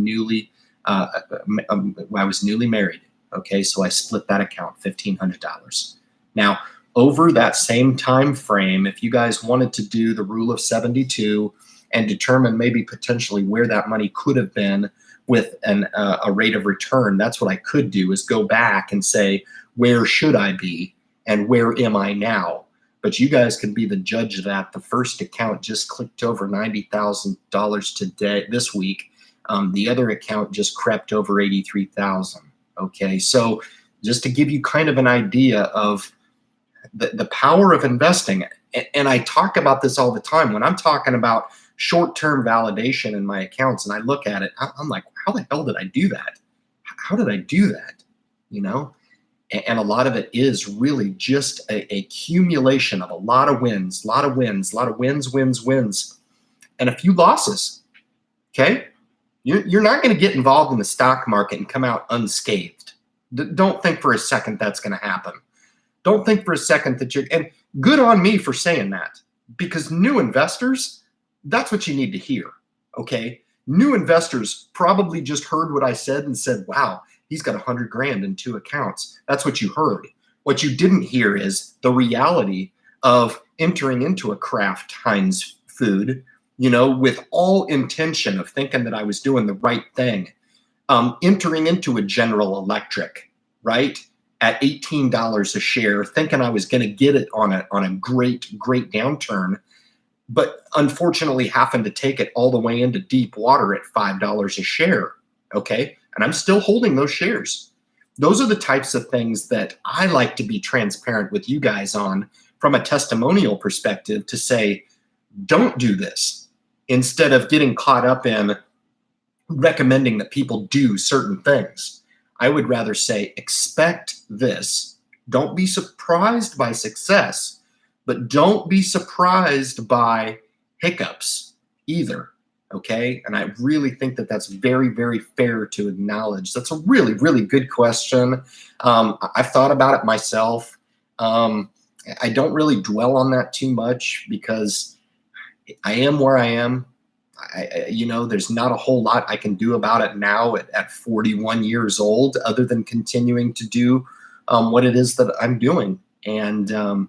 I was newly married. Okay, so I split that account, $1,500. Now, over that same time frame, if you guys wanted to do the rule of 72 and determine maybe potentially where that money could have been with a rate of return, that's what I could do, is go back and say, where should I be and where am I now? But you guys can be the judge of that. The first account just clicked over $90,000 today, this week. The other account just crept over $83,000. Okay, so just to give you kind of an idea of the power of investing, and I talk about this all the time when I'm talking about short-term validation in my accounts, and I look at it, I'm like, how the hell did I do that? How did I do that? You know? And a lot of it is really just a accumulation of a lot of wins, wins, and a few losses, okay? You're not going to get involved in the stock market and come out unscathed. Don't think for a second that's going to happen. Don't think for a second that and good on me for saying that, because new investors, that's what you need to hear, okay? New investors probably just heard what I said and said, wow, he's got 100 grand in 2 accounts. That's what you heard. What you didn't hear is the reality of entering into a Kraft Heinz food, you know, with all intention of thinking that I was doing the right thing. Entering into a General Electric, right? at $18 a share, thinking I was going to get it on a great downturn, but unfortunately happened to take it all the way into deep water at $5 a share. Okay. And I'm still holding those shares. Those are the types of things that I like to be transparent with you guys on from a testimonial perspective, to say, don't do this, instead of getting caught up in recommending that people do certain things. I would rather say, expect this. Don't be surprised by success, but don't be surprised by hiccups either. Okay. And I really think that that's very, very fair to acknowledge. That's a really, really good question. I've thought about it myself. I don't really dwell on that too much, because I am where I am. There's not a whole lot I can do about it now at 41 years old, other than continuing to do what it is that I'm doing. And, the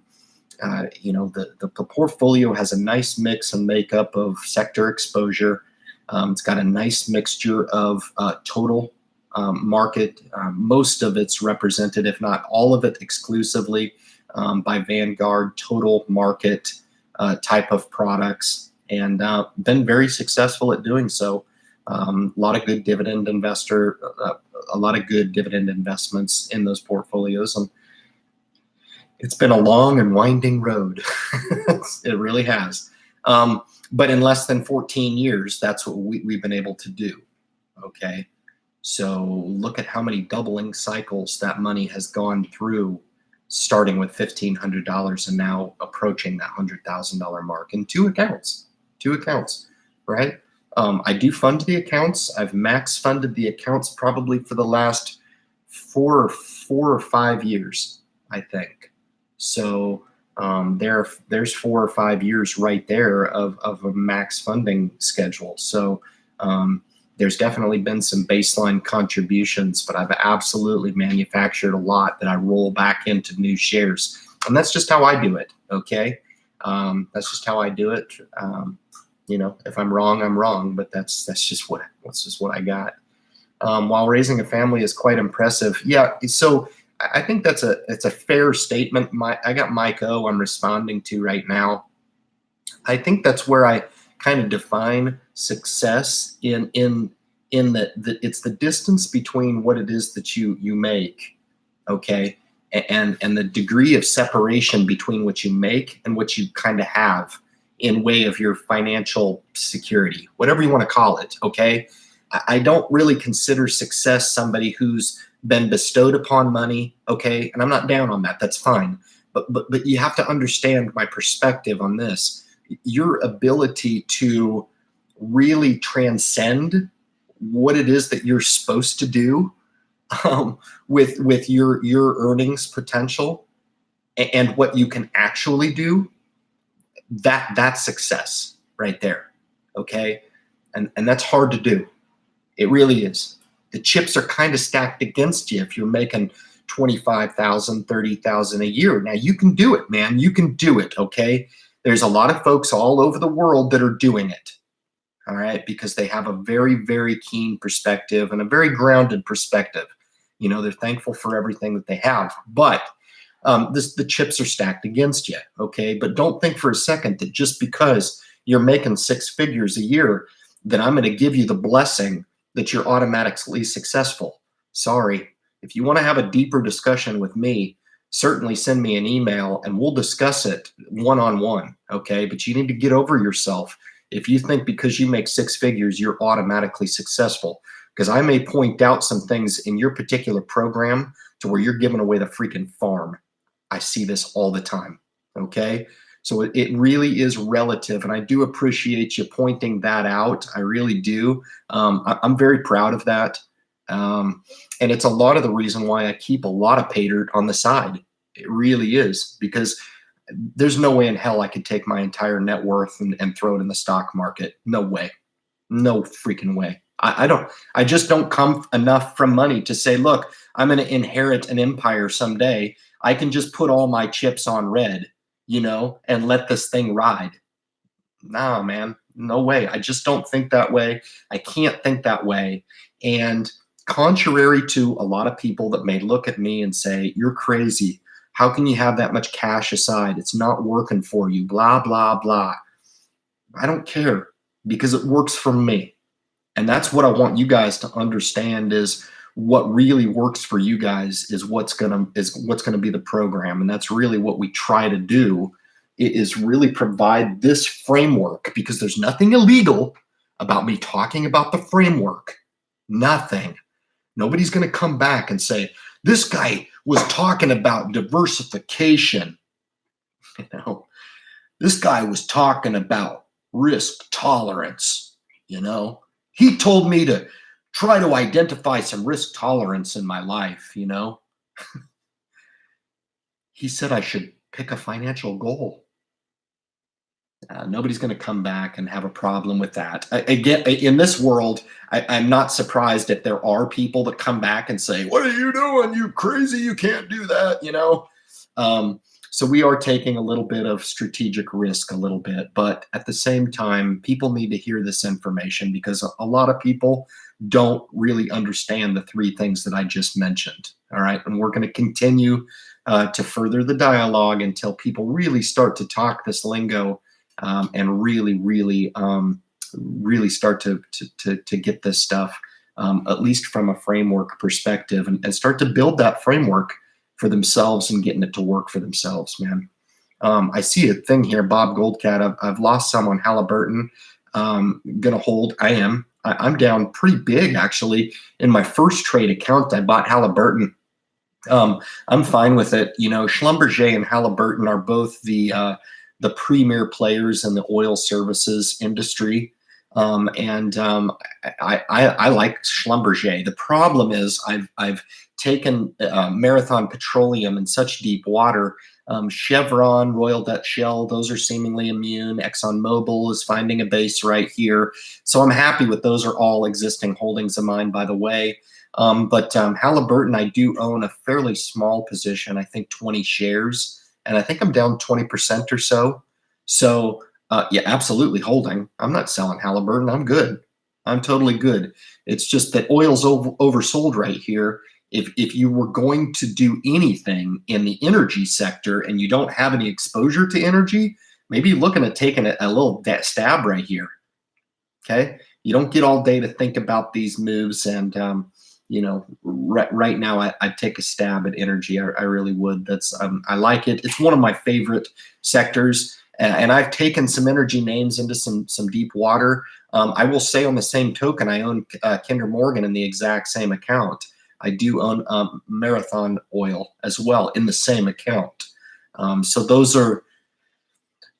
portfolio has a nice mix and makeup of sector exposure. It's got a nice mixture of total market. Most of it's represented, if not all of it exclusively, by Vanguard total market type of products, and been very successful at doing so. A lot of good dividend investments in those portfolios. And it's been a long and winding road. It really has. But in less than 14 years, that's what we've been able to do. Okay. So look at how many doubling cycles that money has gone through, starting with $1,500 and now approaching that $100,000 mark in two accounts, right? I do fund the accounts. I've max funded the accounts probably for the last four or 5 years, I think. So there's 4 or 5 years right there of a max funding schedule. So there's definitely been some baseline contributions, but I've absolutely manufactured a lot that I roll back into new shares. And that's just how I do it, okay? That's just how I do it. If I'm wrong, I'm wrong, but that's just what I got. While raising a family is quite impressive. Yeah, so I think it's a fair statement. I got Mike O I'm responding to right now. I think that's where I kind of define success in that it's the distance between what it is that you make, okay, and the degree of separation between what you make and what you kind of have in way of your financial security, whatever you want to call it, okay? I don't really consider success somebody who's been bestowed upon money, okay? And I'm not down on that. That's fine. But you have to understand my perspective on this. Your ability to really transcend what it is that you're supposed to do with your earnings potential and what you can actually do, that's success right there, okay? And that's hard to do. It really is. The chips are kind of stacked against you if you're making $25,000, $30,000 a year. Now you can do it, man. You can do it, okay? There's a lot of folks all over the world that are doing it, all right, because they have a very, very keen perspective and a very grounded perspective. They're thankful for everything that they have, but the chips are stacked against you, okay? But don't think for a second that just because you're making 6 figures a year that I'm going to give you the blessing that you're automatically successful. Sorry. If you want to have a deeper discussion with me, certainly send me an email and we'll discuss it one-on-one, okay? But you need to get over yourself if you think because you make 6 figures, you're automatically successful. Because I may point out some things in your particular program to where you're giving away the freaking farm. I see this all the time, okay? So it really is relative, and I do appreciate you pointing that out. I really do. I'm very proud of that. And it's a lot of the reason why I keep a lot of pay dirt on the side. It really is, because there's no way in hell I could take my entire net worth and throw it in the stock market. No way. No freaking way. I just don't come enough from money to say, look, I'm going to inherit an empire someday. I can just put all my chips on red, and let this thing ride. Nah, man, no way. I just don't think that way. I can't think that way. And Contrary to a lot of people that may look at me and say, you're crazy. How can you have that much cash aside? It's not working for you, blah, blah, blah. I don't care because it works for me. And that's what I want you guys to understand is what really works for you guys is what's gonna be the program. And that's really what we try to do is really provide this framework because there's nothing illegal about me talking about the framework. Nothing. Nobody's going to come back and say, this guy was talking about diversification. You know, this guy was talking about risk tolerance. You know, he told me to try to identify some risk tolerance in my life. You know, he said I should pick a financial goal. Nobody's going to come back and have a problem with that. Again, in this world, I'm not surprised if there are people that come back and say, what are you doing? You crazy. You can't do that, you know? So we are taking a little bit of strategic risk a little bit, but at the same time, people need to hear this information because a lot of people don't really understand the three things that I just mentioned. All right. And we're going to continue to further the dialogue until people really start to talk this lingo and really start to get this stuff, at least from a framework perspective, and start to build that framework for themselves and getting it to work for themselves, man. I see a thing here, Bob Goldcat. I've lost some on Halliburton. Gonna hold. I'm down pretty big actually. In my first trade account, I bought Halliburton. I'm fine with it. You know, Schlumberger and Halliburton are both the premier players in the oil services industry. I like Schlumberger. The problem is I've taken Marathon Petroleum in such deep water. Chevron, Royal Dutch Shell, those are seemingly immune. ExxonMobil is finding a base right here. So I'm happy with those are all existing holdings of mine, by the way. But Halliburton, I do own a fairly small position, I think 20 shares. And I think I'm down 20% or so. So yeah, absolutely holding. I'm not selling Halliburton. I'm good. I'm totally good. It's just that oil's oversold right here. If you were going to do anything in the energy sector and you don't have any exposure to energy, maybe you're looking at taking a little stab right here. Okay. You don't get all day to think about these moves. And, you know, right now I'd take a stab at energy. I really would. That's I like it. It's one of my favorite sectors. And I've taken some energy names into some deep water. I will say on the same token, I own Kinder Morgan in the exact same account. I do own Marathon Oil as well in the same account. So those are,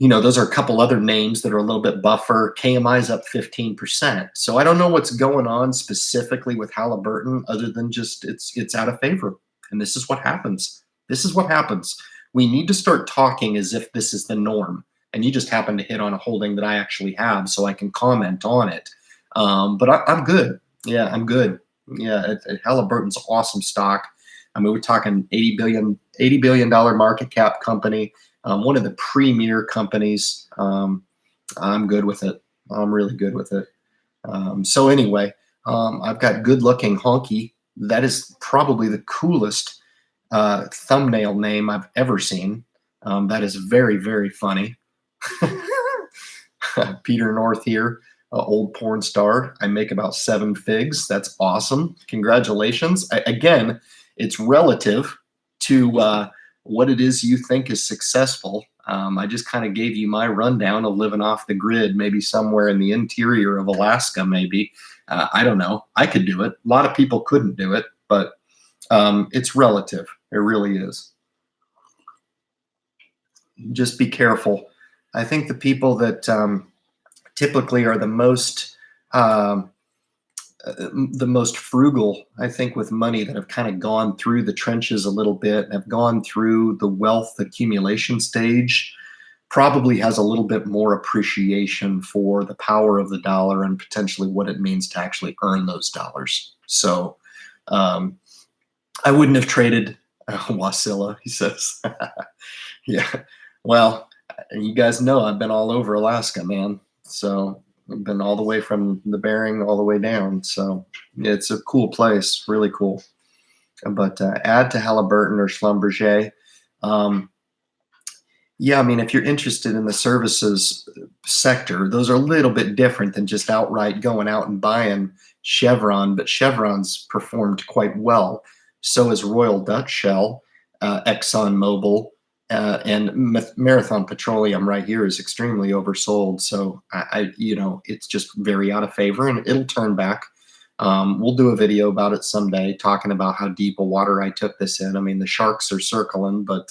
you know, those are a couple other names that are a little bit buffer. KMI's up 15%. So I don't know what's going on specifically with Halliburton other than just it's out of favor. And this is what happens. This is what happens. We need to start talking as if this is the norm. And you just happen to hit on a holding that I actually have so I can comment on it. But I'm good. Yeah, I'm good. Yeah, Halliburton's an awesome stock. I mean, we're talking $80 billion market cap company, one of the premier companies. I'm good with it. I'm really good with it. So anyway, I've got good looking honky. That is probably the coolest thumbnail name I've ever seen. That is very, very funny. Peter North here. Old porn star. I make about 7 figs. That's awesome. Congratulations. Again, it's relative to what it is you think is successful. I just kind of gave you my rundown of living off the grid, maybe somewhere in the interior of Alaska, maybe. I don't know. I could do it. A lot of people couldn't do it, but it's relative. It really is. Just be careful. I think the people that typically are the most frugal, I think, with money, that have kind of gone through the trenches a little bit, have gone through the wealth accumulation stage, probably has a little bit more appreciation for the power of the dollar and potentially what it means to actually earn those dollars. So I wouldn't have traded Wasilla, he says. Yeah, well, you guys know I've been all over Alaska, man. So been all the way from the Bering all the way down. So it's a cool place, really cool. But add to Halliburton or Schlumberger. Yeah, I mean, if you're interested in the services sector, those are a little bit different than just outright going out and buying Chevron, but Chevron's performed quite well. So is Royal Dutch Shell, ExxonMobil, and Marathon Petroleum right here is extremely oversold. So it's just very out of favor, and it'll turn back. We'll do a video about it someday, talking about how deep a water I took this in. I mean, the sharks are circling, but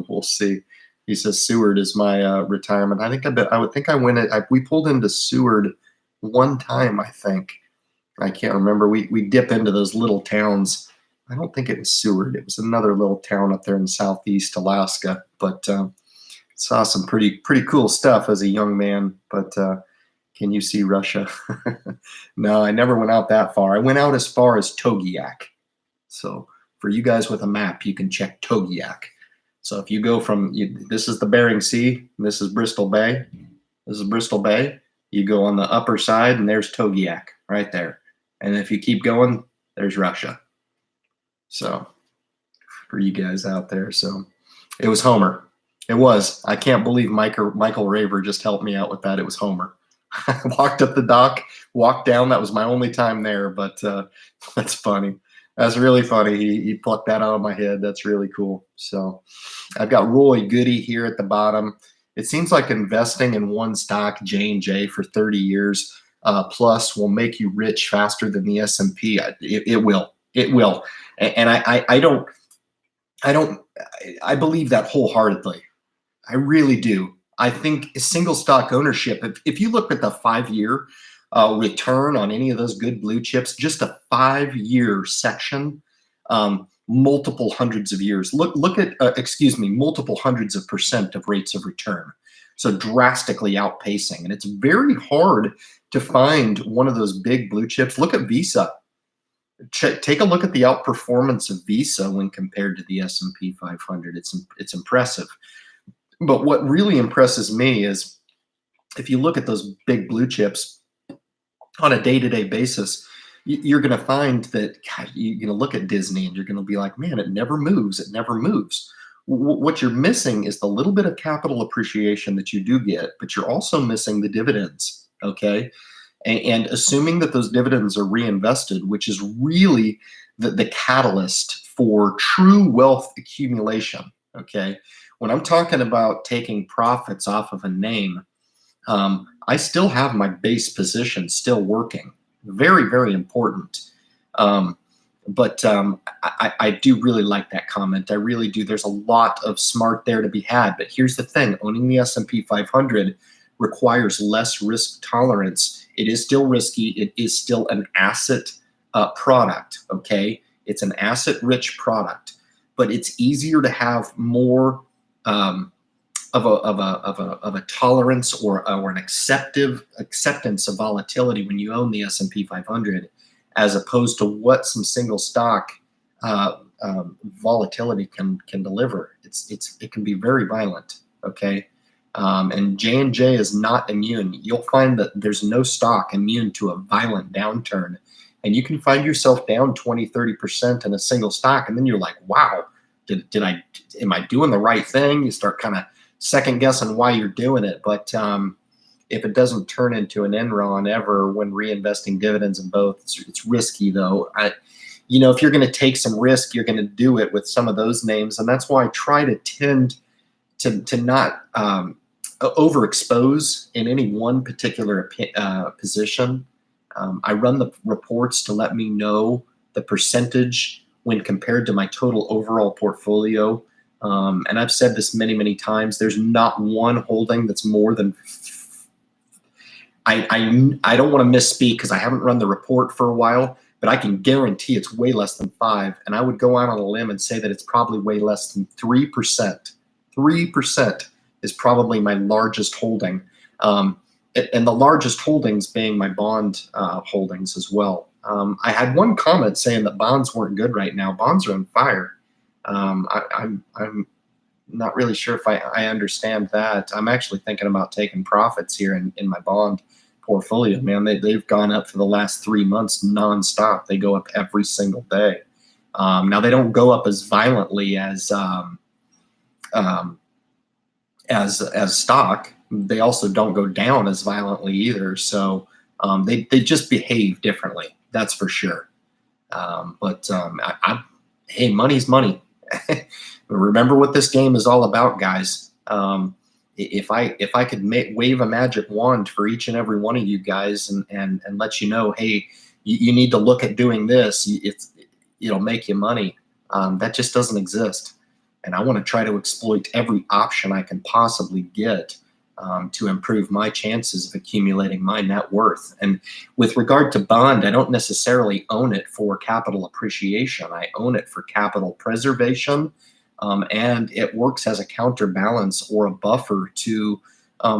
we'll see. He says Seward is my retirement. We pulled into Seward one time, I think. I can't remember. We dip into those little towns. I don't think it was Seward. It was another little town up there in southeast Alaska. But saw some pretty cool stuff as a young man. But can you see Russia? No, I never went out that far. I went out as far as Togiak. So for you guys with a map, you can check Togiak. So if you go from, this is the Bering Sea, and this is Bristol Bay. This is Bristol Bay. You go on the upper side, and there's Togiak right there. And if you keep going, there's Russia. So for you guys out there, so it was Homer. It was. I can't believe Michael Raver just helped me out with that. It was Homer. I walked up the dock, walked down. That was my only time there, but that's funny. That's really funny. He plucked that out of my head. That's really cool. So I've got Roy Goody here at the bottom. It seems like investing in one stock, J&J, for 30 years plus will make you rich faster than the S&P. It will. It will. And I believe that wholeheartedly. I really do. I think single stock ownership, if you look at the 5-year return on any of those good blue chips, just a 5-year section, multiple hundreds of years. Look at, multiple hundreds of % of rates of return. So drastically outpacing. And it's very hard to find one of those big blue chips. Look at Visa. Take a look at the outperformance of Visa when compared to the S&P 500. It's impressive. But what really impresses me is if you look at those big blue chips on a day-to-day basis, you're going to find that you're going to look at Disney and you're going to be like, man, it never moves. It never moves. What you're missing is the little bit of capital appreciation that you do get, but you're also missing the dividends, okay? And assuming that those dividends are reinvested, which is really the catalyst for true wealth accumulation, okay? When I'm talking about taking profits off of a name, I still have my base position still working. Very, very important. But I do really like that comment. I really do. There's a lot of smart there to be had. But here's the thing. Owning the S&P 500 requires less risk tolerance. It is still risky. It is still an asset product, okay? It's an asset-rich product. But it's easier to have more of a tolerance or an acceptance of volatility when you own the S&P 500, as opposed to what some single stock volatility can deliver. It can be very violent. Okay, and J&J is not immune. You'll find that there's no stock immune to a violent downturn, and you can find yourself down 20-30% in a single stock, and then you're like, wow. Am I doing the right thing? You start kind of second guessing why you're doing it. But if it doesn't turn into an Enron ever when reinvesting dividends in both, it's risky though. If you're going to take some risk, you're going to do it with some of those names. And that's why I try to tend to not overexpose in any one particular position. I run the reports to let me know the percentage when compared to my total overall portfolio. And I've said this many, many times, there's not one holding that's more than, I don't want to misspeak because I haven't run the report for a while, but I can guarantee it's way less than 5. And I would go out on a limb and say that it's probably way less than 3%. 3% is probably my largest holding. And the largest holdings being my bond holdings as well. I had one comment saying that bonds weren't good right now. Bonds are on fire. I'm not really sure if I understand that. I'm actually thinking about taking profits here in my bond portfolio, man. They've gone up for the last 3 months nonstop. They go up every single day. Now they don't go up as violently as stock. They also don't go down as violently either. So they just behave differently. That's for sure. Hey, money's money. Remember what this game is all about, guys. If I could wave a magic wand for each and every one of you guys and let you know, hey, you need to look at doing this. It'll make you money. That just doesn't exist. And I want to try to exploit every option I can possibly get to improve my chances of accumulating my net worth. And with regard to bond, I don't necessarily own it for capital appreciation. I own it for capital preservation, and it works as a counterbalance or a buffer to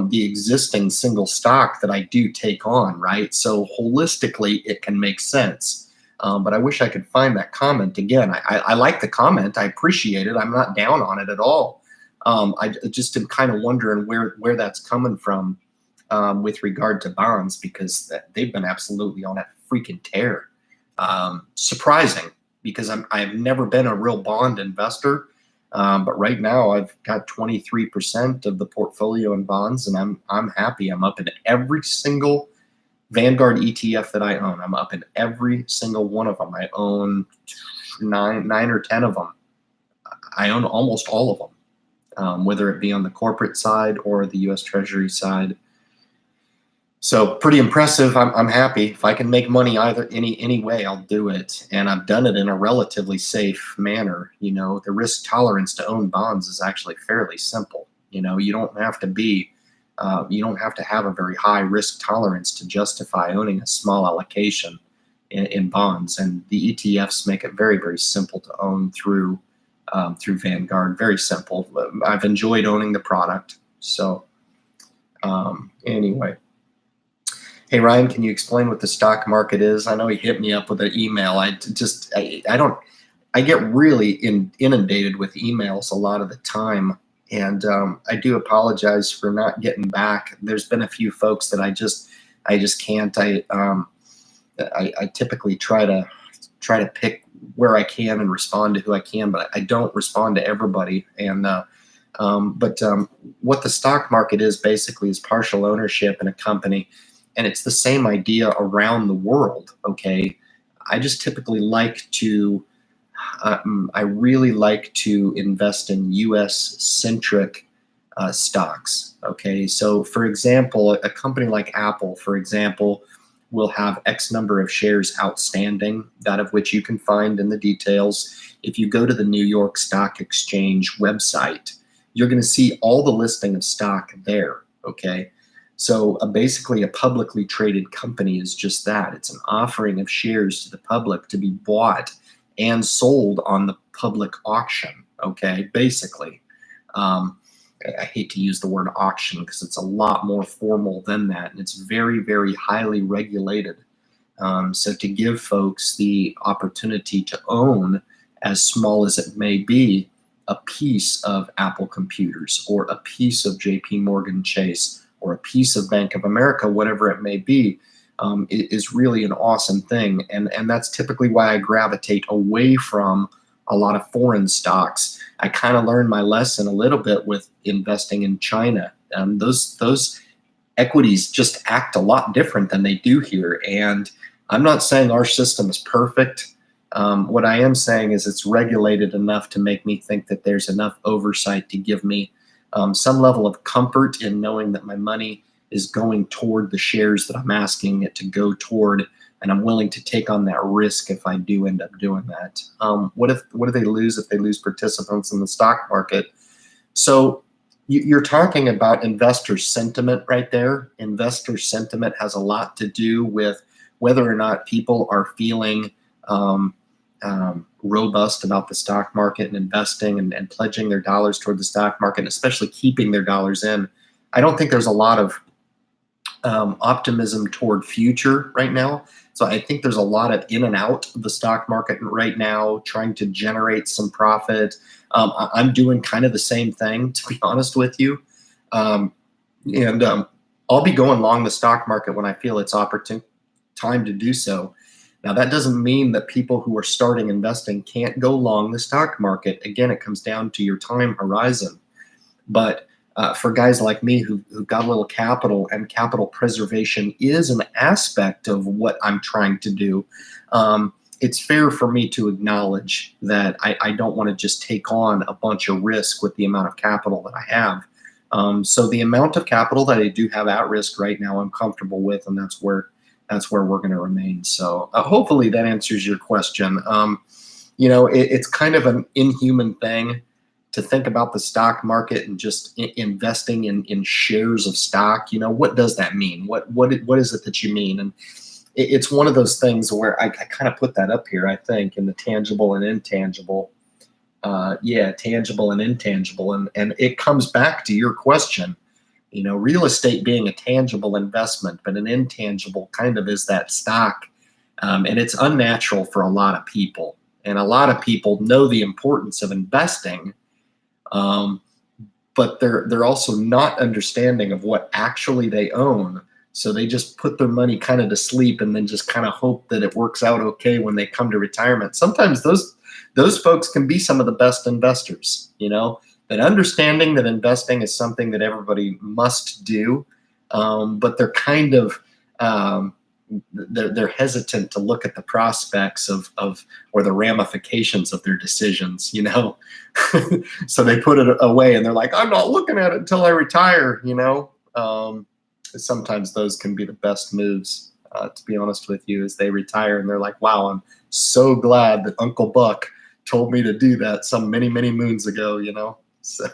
the existing single stock that I do take on, right? So holistically, it can make sense. But I wish I could find that comment again. I like the comment. I appreciate it. I'm not down on it at all. I just am kind of wondering where that's coming from with regard to bonds, because they've been absolutely on a freaking tear. Surprising, because I've never been a real bond investor, but right now I've got 23% of the portfolio in bonds, and I'm happy. I'm up in every single Vanguard ETF that I own. I'm up in every single one of them. I own nine or 10 of them. I own almost all of them, whether it be on the corporate side or the U.S. Treasury side. So pretty impressive. I'm happy. If I can make money any way, I'll do it. And I've done it in a relatively safe manner. You know, the risk tolerance to own bonds is actually fairly simple. You know, you don't have to have a very high risk tolerance to justify owning a small allocation in bonds. And the ETFs make it very, very simple to own through Vanguard. Very simple. I've enjoyed owning the product. So anyway. Hey, Ryan, can you explain what the stock market is? I know he hit me up with an email. I get really inundated with emails a lot of the time. And I do apologize for not getting back. There's been a few folks that I just can't. I typically try to pick where I can and respond to who I can, but I don't respond to everybody. And what the stock market is basically is partial ownership in a company. And it's the same idea around the world, okay? I just typically like to, I really like to invest in US-centric stocks, okay? So for example, a company like Apple, for example, will have X number of shares outstanding, that of which you can find in the details. If you go to the New York Stock Exchange website, you're gonna see all the listing of stock there, okay? So basically a publicly traded company is just that. It's an offering of shares to the public to be bought and sold on the public auction, okay, basically. I hate to use the word auction because it's a lot more formal than that, and it's very, very highly regulated. So to give folks the opportunity to own, as small as it may be, a piece of Apple Computers or a piece of JP Morgan Chase or a piece of Bank of America, whatever it may be, is really an awesome thing. And that's typically why I gravitate away from a lot of foreign stocks. I kind of learned my lesson a little bit with investing in China. Those equities just act a lot different than they do here. And I'm not saying our system is perfect. What I am saying is it's regulated enough to make me think that there's enough oversight to give me some level of comfort in knowing that my money is going toward the shares that I'm asking it to go toward, and I'm willing to take on that risk if I do end up doing that. What do they lose if they lose participants in the stock market? So you're talking about investor sentiment right there. Investor sentiment has a lot to do with whether or not people are feeling robust about the stock market and investing and pledging their dollars toward the stock market, and especially keeping their dollars in. I don't think there's a lot of optimism toward future right now. So I think there's a lot of in and out of the stock market right now, trying to generate some profit. I'm doing kind of the same thing, to be honest with you. I'll be going long the stock market when I feel it's opportune time to do so. Now, that doesn't mean that people who are starting investing can't go long the stock market. Again, it comes down to your time horizon. But for guys like me who've got a little capital, and capital preservation is an aspect of what I'm trying to do, it's fair for me to acknowledge that I don't want to just take on a bunch of risk with the amount of capital that I have. So the amount of capital that I do have at risk right now, I'm comfortable with, and that's where we're going to remain. So hopefully that answers your question. You know, it's kind of an inhuman thing to think about the stock market and just investing in shares of stock. You know, what does that mean? What is it that you mean? And it's one of those things where I kind of put that up here, I think, in the tangible and intangible. Yeah, tangible and intangible. And it comes back to your question. You know, real estate being a tangible investment, but an intangible kind of is that stock. And it's unnatural for a lot of people. And a lot of people know the importance of investing, but they're also not understanding of what actually they own. So they just put their money kind of to sleep and then just kind of hope that it works out okay when they come to retirement. Sometimes those folks can be some of the best investors, you know, that understanding that investing is something that everybody must do, but they're kind of they're hesitant to look at the prospects of or the ramifications of their decisions, you know. So they put it away and they're like, I'm not looking at it until I retire, you know. Sometimes those can be the best moves, to be honest with you, as they retire and they're like, wow, I'm so glad that Uncle Buck told me to do that some many moons ago, you know. So,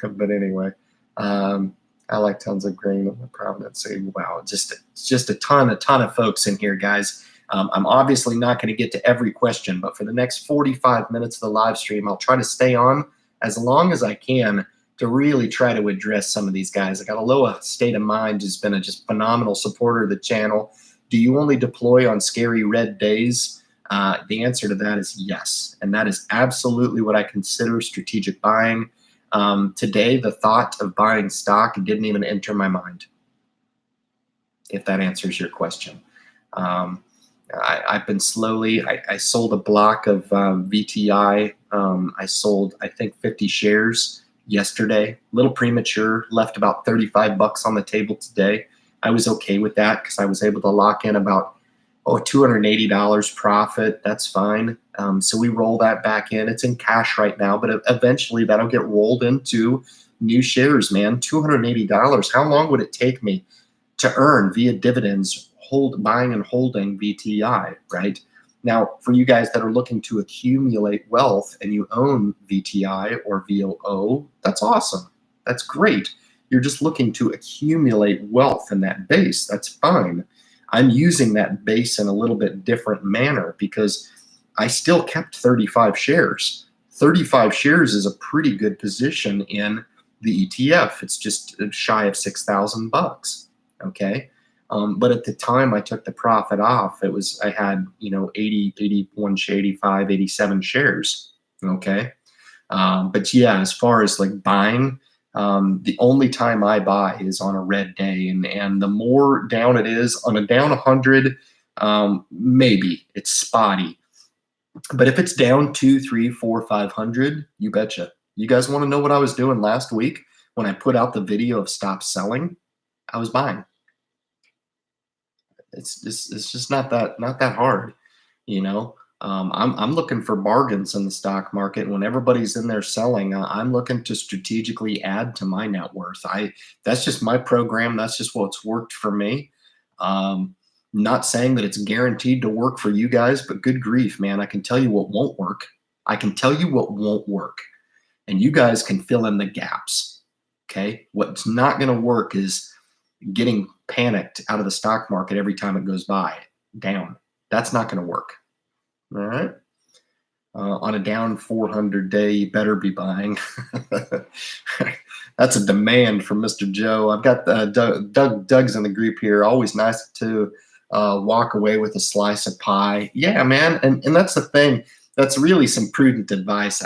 but anyway, I like tons of grain in the Providence. Wow, just a ton of folks in here, guys. I'm obviously not going to get to every question, but for the next 45 minutes of the live stream, I'll try to stay on as long as I can to really try to address some of these guys. I got Aloha State of Mind, who's been a just phenomenal supporter of the channel. Do you only deploy on scary red days? The answer to that is yes, and that is absolutely what I consider strategic buying. Today, the thought of buying stock didn't even enter my mind, if that answers your question. I've been slowly, I sold a block of VTI. I sold, I think, 50 shares yesterday, a little premature, left about 35 bucks on the table today. I was okay with that because I was able to lock in about $280 profit. That's fine. So we roll that back in. It's in cash right now, but eventually that'll get rolled into new shares, man. $280. How long would it take me to earn via dividends, buying and holding VTI, right? Now, for you guys that are looking to accumulate wealth and you own VTI or VOO, that's awesome. That's great. You're just looking to accumulate wealth in that base. That's fine. I'm using that base in a little bit different manner because I still kept 35 shares. 35 shares is a pretty good position in the ETF. It's just shy of 6,000 bucks. Okay. But at the time I took the profit off, I had, 80, 81, 85, 87 shares. Okay. But yeah, as far as like buying, the only time I buy is on a red day, and the more down it is, on a down 100, maybe it's spotty. But if it's down 2, 3, 4, 500, you betcha. You guys want to know what I was doing last week when I put out the video of stop selling? I was buying. It's just not that hard, you know. I'm looking for bargains in the stock market. When everybody's in there selling, I'm looking to strategically add to my net worth. That's just my program. That's just what's worked for me. Not saying that it's guaranteed to work for you guys, but good grief, man, I can tell you what won't work. I can tell you what won't work, and you guys can fill in the gaps. Okay, what's not going to work is getting panicked out of the stock market every time it goes down. That's not going to work. All right. On a down 400 day, you better be buying. That's a demand from Mr. Joe. I've got Doug's in the group here. Always nice to walk away with a slice of pie. Yeah, man. And that's the thing. That's really some prudent advice.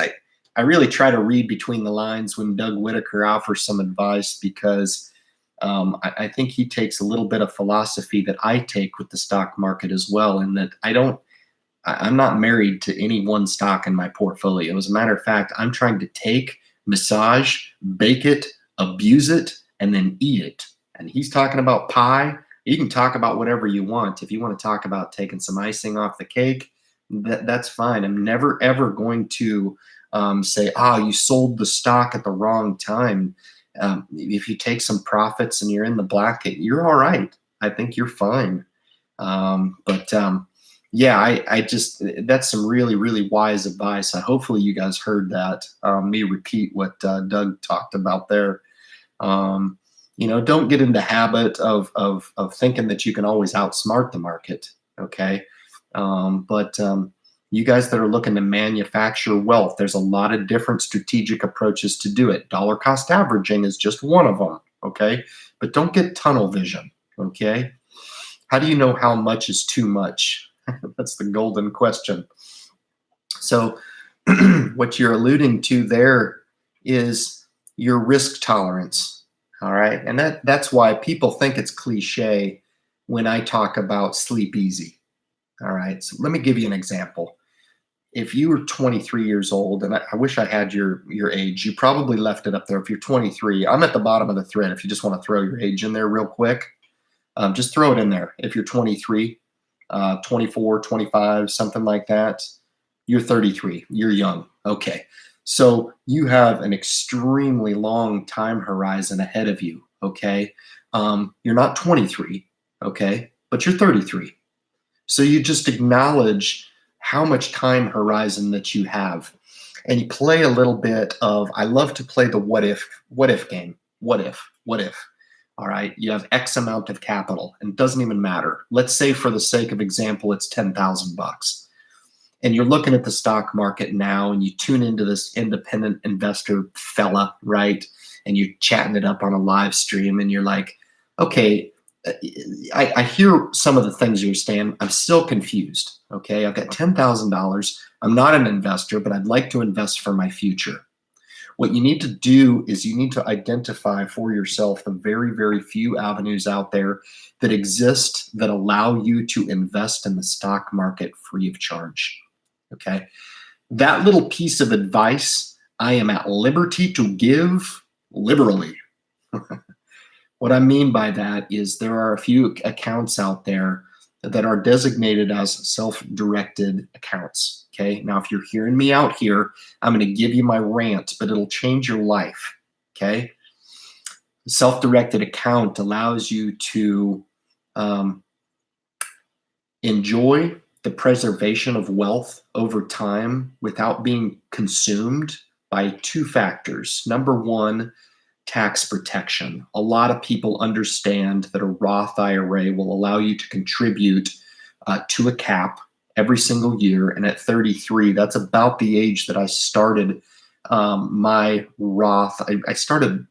I really try to read between the lines when Doug Whitaker offers some advice, because I think he takes a little bit of philosophy that I take with the stock market as well, in that I'm not married to any one stock in my portfolio. As a matter of fact, I'm trying to take, massage, bake it, abuse it, and then eat it. And he's talking about pie. You can talk about whatever you want. If you want to talk about taking some icing off the cake, that's fine. I'm never, ever going to say, you sold the stock at the wrong time. If you take some profits and you're in the black, you're all right. I think you're fine. Yeah, I just, that's some really, really wise advice. Hopefully you guys heard that. Me repeat what Doug talked about there. Don't get in the habit of thinking that you can always outsmart the market. Okay. You guys that are looking to manufacture wealth, there's a lot of different strategic approaches to do it. Dollar cost averaging is just one of them. Okay. But don't get tunnel vision. Okay. How do you know how much is too much? That's the golden question. So what you're alluding to there is your risk tolerance. All right. And that's why people think it's cliche when I talk about sleep easy. All right. So let me give you an example. If you were 23 years old, and I wish I had your age, you probably left it up there. If you're 23, I'm at the bottom of the thread. If you just want to throw your age in there real quick, just throw it in there. If you're 23, 24, 25, something like that, you're 33, you're young. Okay. So you have an extremely long time horizon ahead of you. Okay. You're not 23. Okay. But you're 33. So you just acknowledge how much time horizon that you have. And you play a little bit of, I love to play the what if game. What if? All right, you have X amount of capital, and it doesn't even matter. Let's say, for the sake of example, it's $10,000, and you're looking at the stock market now, and you tune into this independent investor fella, right? And you're chatting it up on a live stream, and you're like, okay, I hear some of the things you're saying. I'm still confused. Okay, I've got $10,000. I'm not an investor, but I'd like to invest for my future. What you need to do is you need to identify for yourself the very, very few avenues out there that exist that allow you to invest in the stock market free of charge. Okay. That little piece of advice I am at liberty to give liberally. What I mean by that is there are a few accounts out there that are designated as self-directed accounts. Okay, now if you're hearing me out here, I'm going to give you my rant, but it'll change your life. Okay, self-directed account allows you to enjoy the preservation of wealth over time without being consumed by two factors. Number one, tax protection. A lot of people understand that a Roth IRA will allow you to contribute to a cap every single year. And at 33, that's about the age that I started my Roth. I started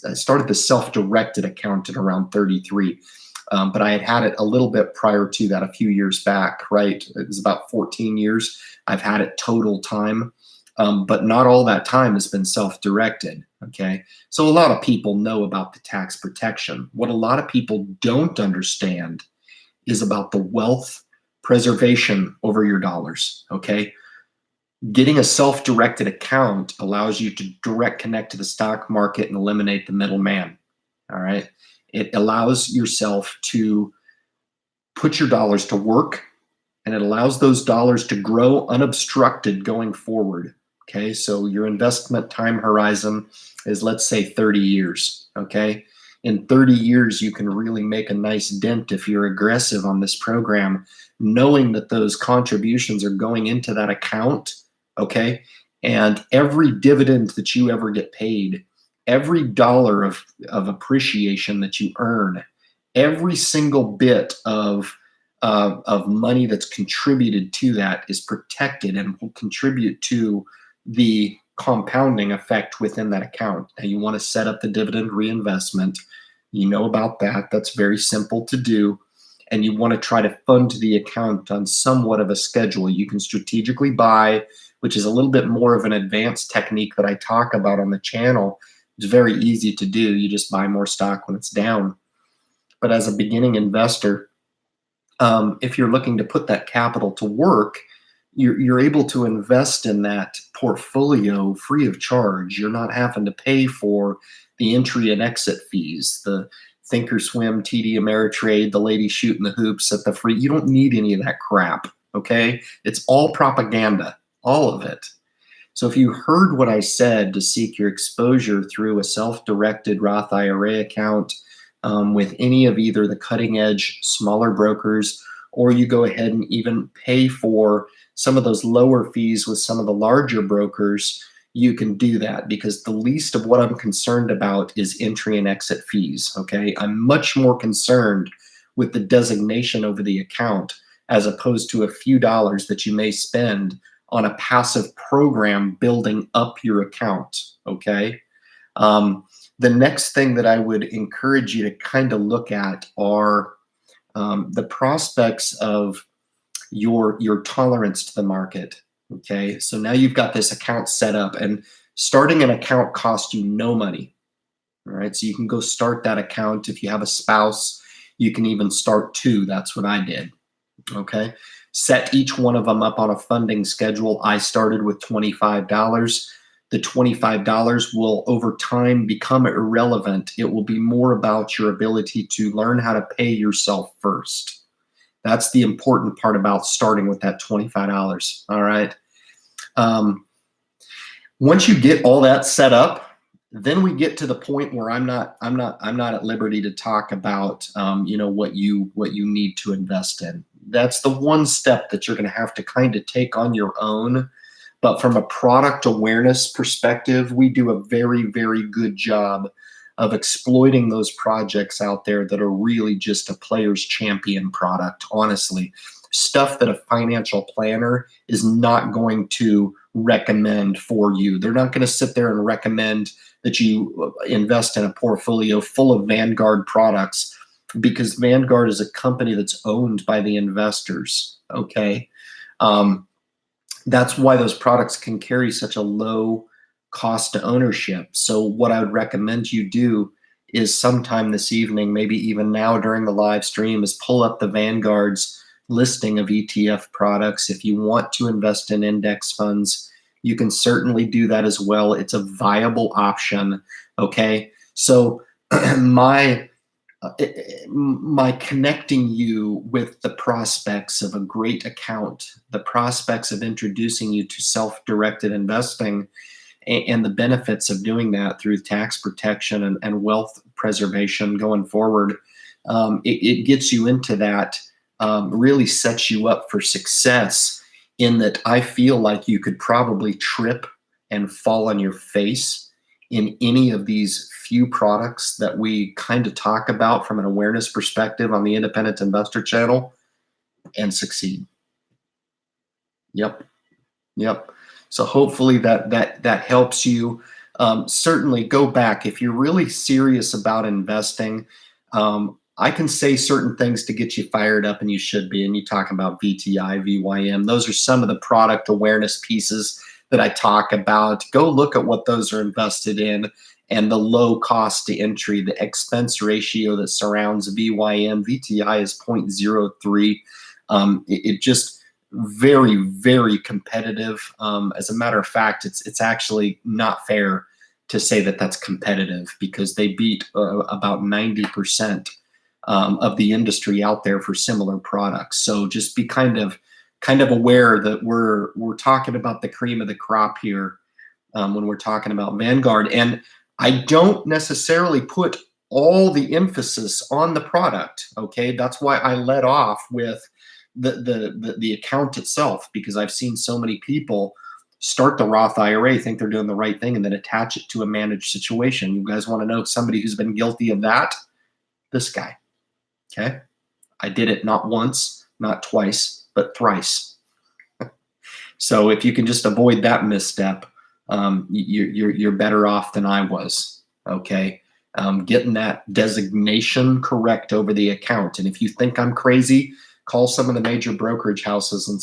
the self-directed account at around 33, but I had it a little bit prior to that, a few years back, right? It was about 14 years. I've had it total time, but not all that time has been self-directed, okay? So a lot of people know about the tax protection. What a lot of people don't understand is about the wealth preservation over your dollars, okay? Getting a self-directed account allows you to direct connect to the stock market and eliminate the middleman, all right? It allows yourself to put your dollars to work, and it allows those dollars to grow unobstructed going forward, okay? So your investment time horizon is, let's say, 30 years, okay? In 30 years, you can really make a nice dent if you're aggressive on this program, knowing that those contributions are going into that account, okay? And every dividend that you ever get paid, every dollar of appreciation that you earn, every single bit of money that's contributed to that is protected and will contribute to the compounding effect within that account. Now, you want to set up the dividend reinvestment. You know about that. That's very simple to do. And you want to try to fund the account on somewhat of a schedule. You can strategically buy, which is a little bit more of an advanced technique that I talk about on the channel. It's very easy to do. You just buy more stock when it's down. But as a beginning investor, if you're looking to put that capital to work, you're able to invest in that portfolio free of charge. You're not having to pay for the entry and exit fees, the Thinkorswim, TD Ameritrade, the lady shooting the hoops at the free. You don't need any of that crap, okay? It's all propaganda, all of it. So if you heard what I said, to seek your exposure through a self-directed Roth IRA account with any of either the cutting edge smaller brokers, or you go ahead and even pay for some of those lower fees with some of the larger brokers, you can do that, because the least of what I'm concerned about is entry and exit fees, okay? I'm much more concerned with the designation over the account as opposed to a few dollars that you may spend on a passive program building up your account, okay? The next thing that I would encourage you to kind of look at are the prospects of your tolerance to the market, okay? So now you've got this account set up, and starting an account costs you no money, all right? So you can go start that account. If you have a spouse, you can even start two. That's what I did, okay? Set each one of them up on a funding schedule. I started with $25. The $25 will over time become irrelevant. It will be more about your ability to learn how to pay yourself first. That's the important part about starting with that $25, all right? Once you get all that set up, then we get to the point where I'm not at liberty to talk about you know, what you need to invest in. That's the one step that you're going to have to kind of take on your own. But from a product awareness perspective, we do a very, very good job of exploiting those projects out there that are really just a player's champion product, honestly. Stuff that a financial planner is not going to recommend for you. They're not going to sit there and recommend that you invest in a portfolio full of Vanguard products, because Vanguard is a company that's owned by the investors, okay? That's why those products can carry such a low cost to ownership. So what I would recommend you do is sometime this evening, maybe even now during the live stream, is pull up the Vanguard's listing of ETF products. If you want to invest in index funds, you can certainly do that as well. It's a viable option, okay? So my connecting you with the prospects of a great account, the prospects of introducing you to self-directed investing, and the benefits of doing that through tax protection and wealth preservation going forward, it gets you into that, really sets you up for success, in that I feel like you could probably trip and fall on your face in any of these few products that we kind of talk about from an awareness perspective on the Independent Investor channel, and succeed. Yep. So hopefully that helps you. Certainly go back if you're really serious about investing. I can say certain things to get you fired up, and you should be. And you talk about VTI, VYM. Those are some of the product awareness pieces that I talk about. Go look at what those are invested in, and the low cost to entry, the expense ratio that surrounds VYM. VTI is 0.03. It just very, very competitive. As a matter of fact, it's actually not fair to say that that's competitive, because they beat about 90% of the industry out there for similar products. So just be kind of aware that we're talking about the cream of the crop here when we're talking about Vanguard. And I don't necessarily put all the emphasis on the product, okay? That's why I led off with the account itself, because I've seen so many people start the Roth IRA, think they're doing the right thing, and then attach it to a managed situation. You guys want to know somebody who's been guilty of that? This guy, okay? I did it not once, not twice, but thrice. So if you can just avoid that misstep, you're better off than I was, okay? Getting that designation correct over the account. And if you think I'm crazy, call some of the major brokerage houses and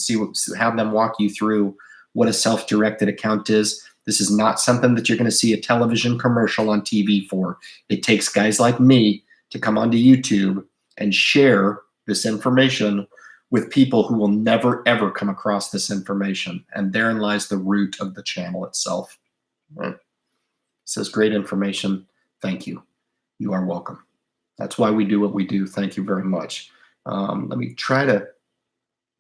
have them walk you through what a self-directed account is. This is not something that you're going to see a television commercial on TV for. It takes guys like me to come onto YouTube and share this information with people who will never, ever come across this information. And therein lies the root of the channel itself. Right? It says, great information. Thank you. You are welcome. That's why we do what we do. Thank you very much. Let me try to,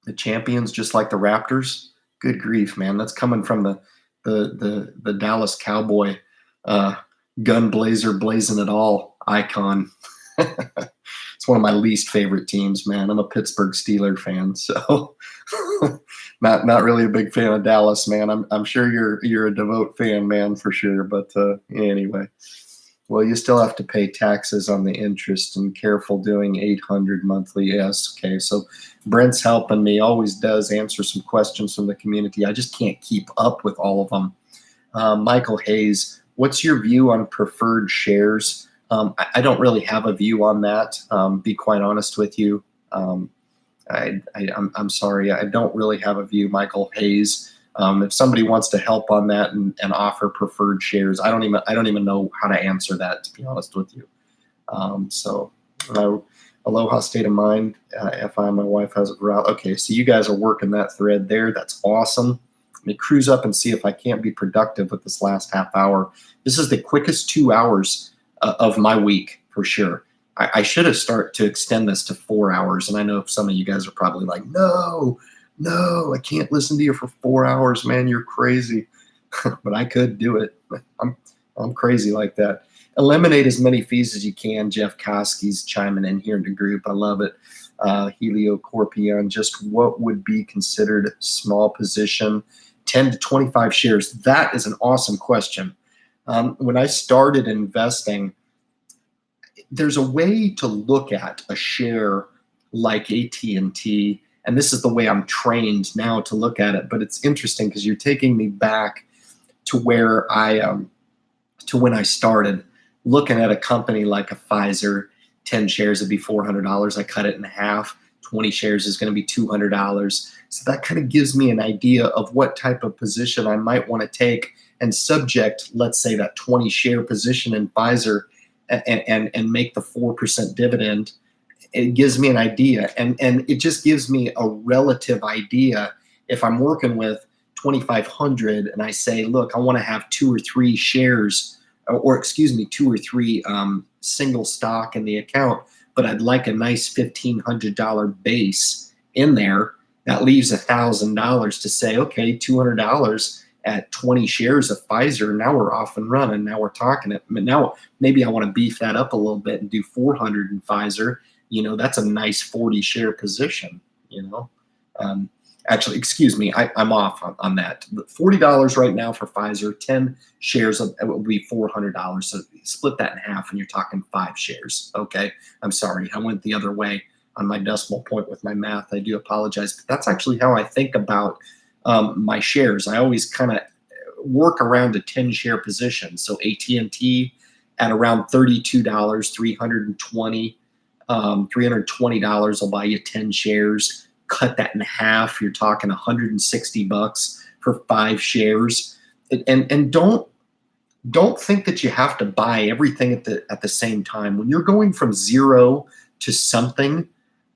the champions, just like the Raptors. Good grief, man. That's coming from the Dallas Cowboy, gun blazer, blazing it all icon. It's one of my least favorite teams, man. I'm a Pittsburgh Steelers fan, so not really a big fan of Dallas, man. I'm sure you're a devout fan, man, for sure. But anyway, well, you still have to pay taxes on the interest, and careful doing 800 monthly. Yes, okay. So Brent's helping me, always does answer some questions from the community. I just can't keep up with all of them. Michael Hayes, what's your view on preferred shares? I don't really have a view on that. Be quite honest with you. I'm sorry. I don't really have a view, Michael Hayes. If somebody wants to help on that and offer preferred shares, I don't even know how to answer that, to be honest with you. Aloha state of mind. FI, my wife has a route. Okay, so you guys are working that thread there. That's awesome. Let me cruise up and see if I can't be productive with this last half hour. This is the quickest 2 hours of my week for sure. I should have started to extend this to 4 hours, and I know some of you guys are probably like, no, I can't listen to you for 4 hours, man. You're crazy. But I could do it. I'm crazy like that. Eliminate as many fees as you can. Jeff Koski's chiming in here in the group. I love it. Helio Corpion, just what would be considered small position? 10 to 25 shares. That is an awesome question. When I started investing, there's a way to look at a share like AT&T, and this is the way I'm trained now to look at it. But it's interesting because you're taking me back to where to when I started looking at a company like a Pfizer. 10 shares would be $400. I cut it in half. 20 shares is going to be $200. So that kind of gives me an idea of what type of position I might want to take and subject, let's say, that 20 share position in Pfizer and make the 4% dividend. It gives me an idea, and it just gives me a relative idea. If I'm working with 2,500 and I say, look, I want to have 2 or 3 shares, or excuse me, 2 or 3 single stock in the account, but I'd like a nice $1,500 base in there. That leaves $1,000 to say, okay, $200 at 20 shares of Pfizer. Now we're off and running. Now we're talking it. Now maybe I want to beef that up a little bit and do 400 in Pfizer. You know, that's a nice 40 share position, you know. Actually, excuse me, I'm off on that. $40 right now for Pfizer, 10 shares it will be $400. So split that in half and you're talking 5 shares. Okay, I'm sorry, I went the other way on my decimal point with my math. I do apologize, but that's actually how I think about my shares. I always kind of work around a 10 share position. So AT&T at around $32, 320. $320 will buy you 10 shares. Cut that in half. You're talking $160 for 5 shares. And don't think that you have to buy everything at the same time. When you're going from 0 to something,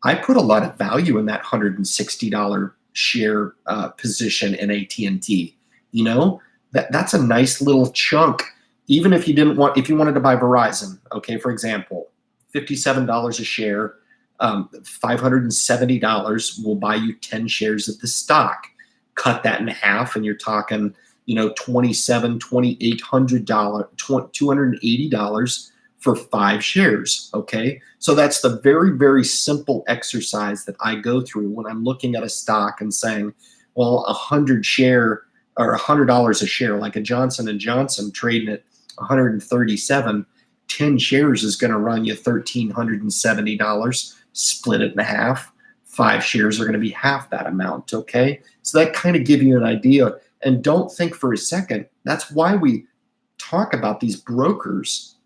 I put a lot of value in that $160 share position in AT&T. You know, that's a nice little chunk. Even if you wanted to buy Verizon, okay, for example, $57 a share, $570 will buy you 10 shares of the stock. Cut that in half, and you're talking, you know, $2,800, $280 for 5 shares. Okay, so that's the very, very simple exercise that I go through when I'm looking at a stock and saying, well, $100 a share, like a Johnson & Johnson trading at 137. 10 shares is going to run you $1,370. Split it in half. 5 shares are going to be half that amount. Okay, so that kind of give you an idea. And don't think for a second, that's why we talk about these brokers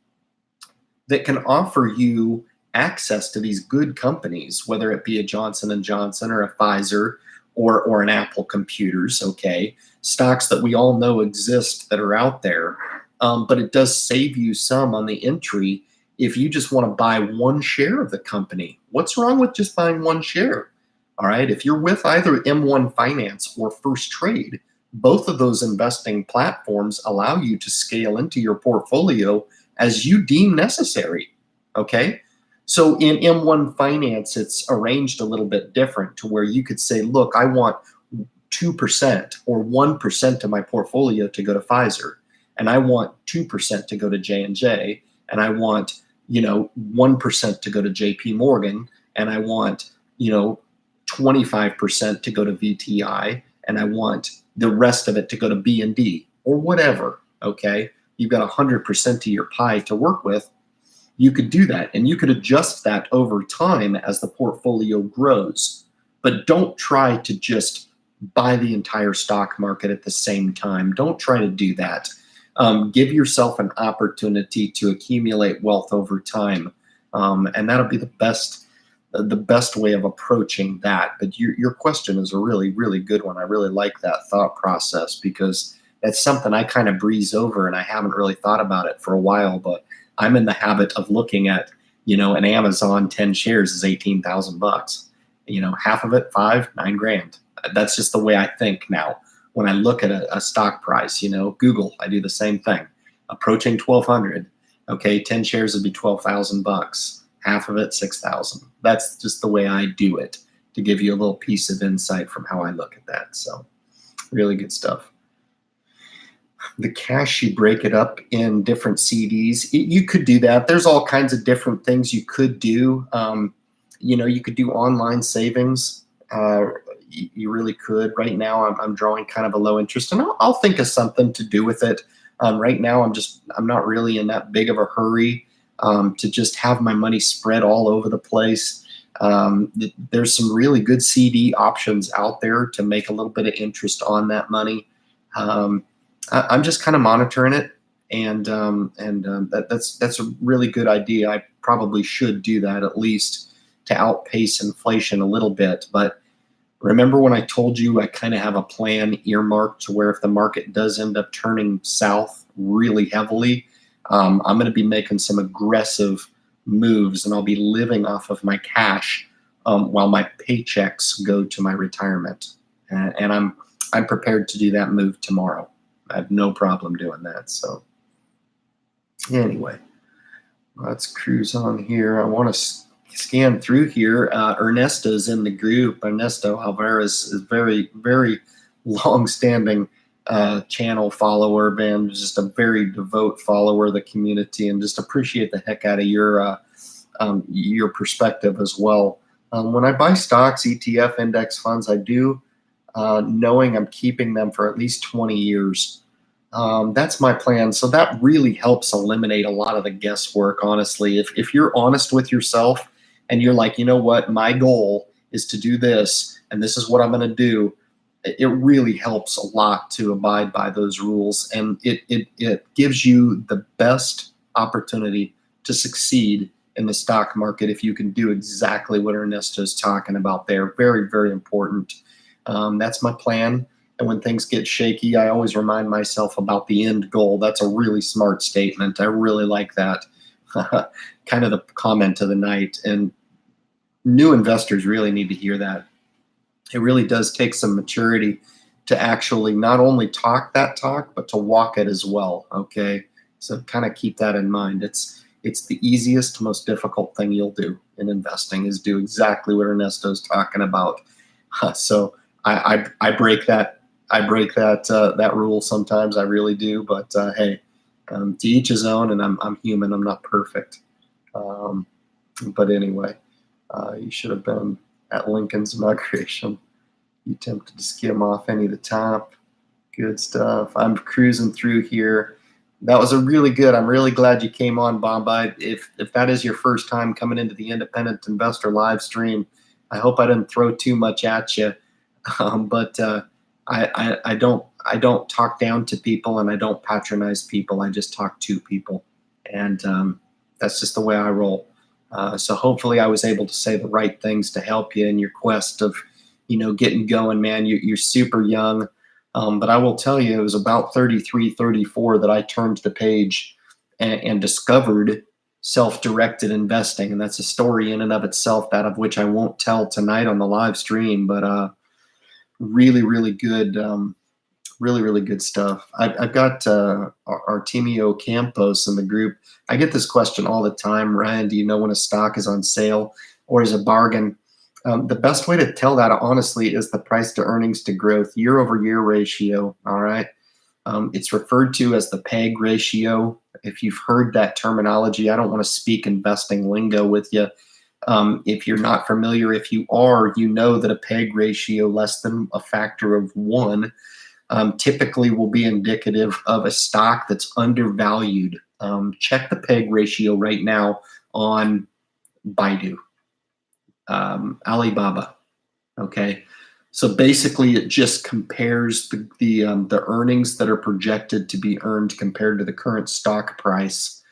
that can offer you access to these good companies, whether it be a Johnson & Johnson or a Pfizer or an Apple computers, okay? Stocks that we all know exist that are out there. But it does save you some on the entry if you just want to buy one share of the company. What's wrong with just buying one share? All right, if you're with either M1 Finance or First Trade, both of those investing platforms allow you to scale into your portfolio as you deem necessary, okay? So in M1 Finance, it's arranged a little bit different to where you could say, look, I want 2% or 1% of my portfolio to go to Pfizer, and I want 2% to go to J&J, and I want, 1% to go to JP Morgan, and I want, 25% to go to VTI, and I want the rest of it to go to B&D or whatever, okay? You've got 100% of your pie to work with. You could do that, and you could adjust that over time as the portfolio grows. But don't try to just buy the entire stock market at the same time. Don't try to do that. Give yourself an opportunity to accumulate wealth over time, and that'll be the best way of approaching that. But your question is a really, really good one. I really like that thought process because that's something I kind of breeze over, and I haven't really thought about it for a while. But I'm in the habit of looking at, an Amazon 10 shares is $18,000. Half of it, $9 grand. That's just the way I think now. When I look at a stock price, Google, I do the same thing. Approaching 1,200. Okay, 10 shares would be $12,000. Half of it, 6,000. That's just the way I do it, to give you a little piece of insight from how I look at that. So really good stuff. The cash, you break it up in different CDs. You could do that. There's all kinds of different things you could do. You could do online savings. You really could. Right now, I'm drawing kind of a low interest, and I'll think of something to do with it. Right now, I'm not really in that big of a hurry to just have my money spread all over the place. There's some really good CD options out there to make a little bit of interest on that money. I'm just kind of monitoring it, and that's a really good idea. I probably should do that at least to outpace inflation a little bit. But remember when I told you I kind of have a plan earmarked to where if the market does end up turning south really heavily, I'm going to be making some aggressive moves, and I'll be living off of my cash while my paychecks go to my retirement. And I'm prepared to do that move tomorrow. I have no problem doing that. So anyway, let's cruise on here. I want to scan through here. Ernesto's in the group. Ernesto Alvarez is very, very long-standing channel follower, and just a very devout follower of the community, and just appreciate the heck out of your perspective as well. When I buy stocks, ETF, index funds, I do knowing I'm keeping them for at least 20 years. That's my plan. So that really helps eliminate a lot of the guesswork, honestly. If you're honest with yourself and you're like, you know what, my goal is to do this, and this is what I'm going to do, it really helps a lot to abide by those rules. And it gives you the best opportunity to succeed in the stock market if you can do exactly what Ernesto's talking about there. Very, very important. That's my plan. And when things get shaky, I always remind myself about the end goal. That's a really smart statement. I really like that. Kind of the comment of the night. And new investors really need to hear that. It really does take some maturity to actually not only talk that talk, but to walk it as well. Okay. So kind of keep that in mind. It's the easiest, most difficult thing you'll do in investing is do exactly what Ernesto's talking about. So I break that. I break that rule sometimes. I really do. But hey, to each his own. And I'm human. I'm not perfect. But anyway, you should have been at Lincoln's inauguration. You tempted to skim off any of the top. Good stuff. I'm cruising through here. That was a really good. I'm really glad you came on, Bombay. If that is your first time coming into the Independent Investor live stream, I hope I didn't throw too much at you. But I don't talk down to people, and I don't patronize people. I just talk to people, and that's just the way I roll. So hopefully I was able to say the right things to help you in your quest of getting going, man. You're super young. But I will tell you, it was about 33, 34 that I turned the page and discovered self-directed investing. And that's a story in and of itself, that of which I won't tell tonight on the live stream, but really, really good, really, really good stuff. I've got Artemio Campos in the group. I get this question all the time. Ryan, do you know when a stock is on sale or is a bargain? The best way to tell that, honestly, is the price to earnings to growth year-over-year ratio. All right. It's referred to as the PEG ratio. If you've heard that terminology, I don't want to speak investing lingo with you. If you're not familiar, if you are, you know that a PEG ratio less than a factor of 1 typically will be indicative of a stock that's undervalued. Check the PEG ratio right now on Baidu. Alibaba. Okay, so basically it just compares the earnings that are projected to be earned compared to the current stock price.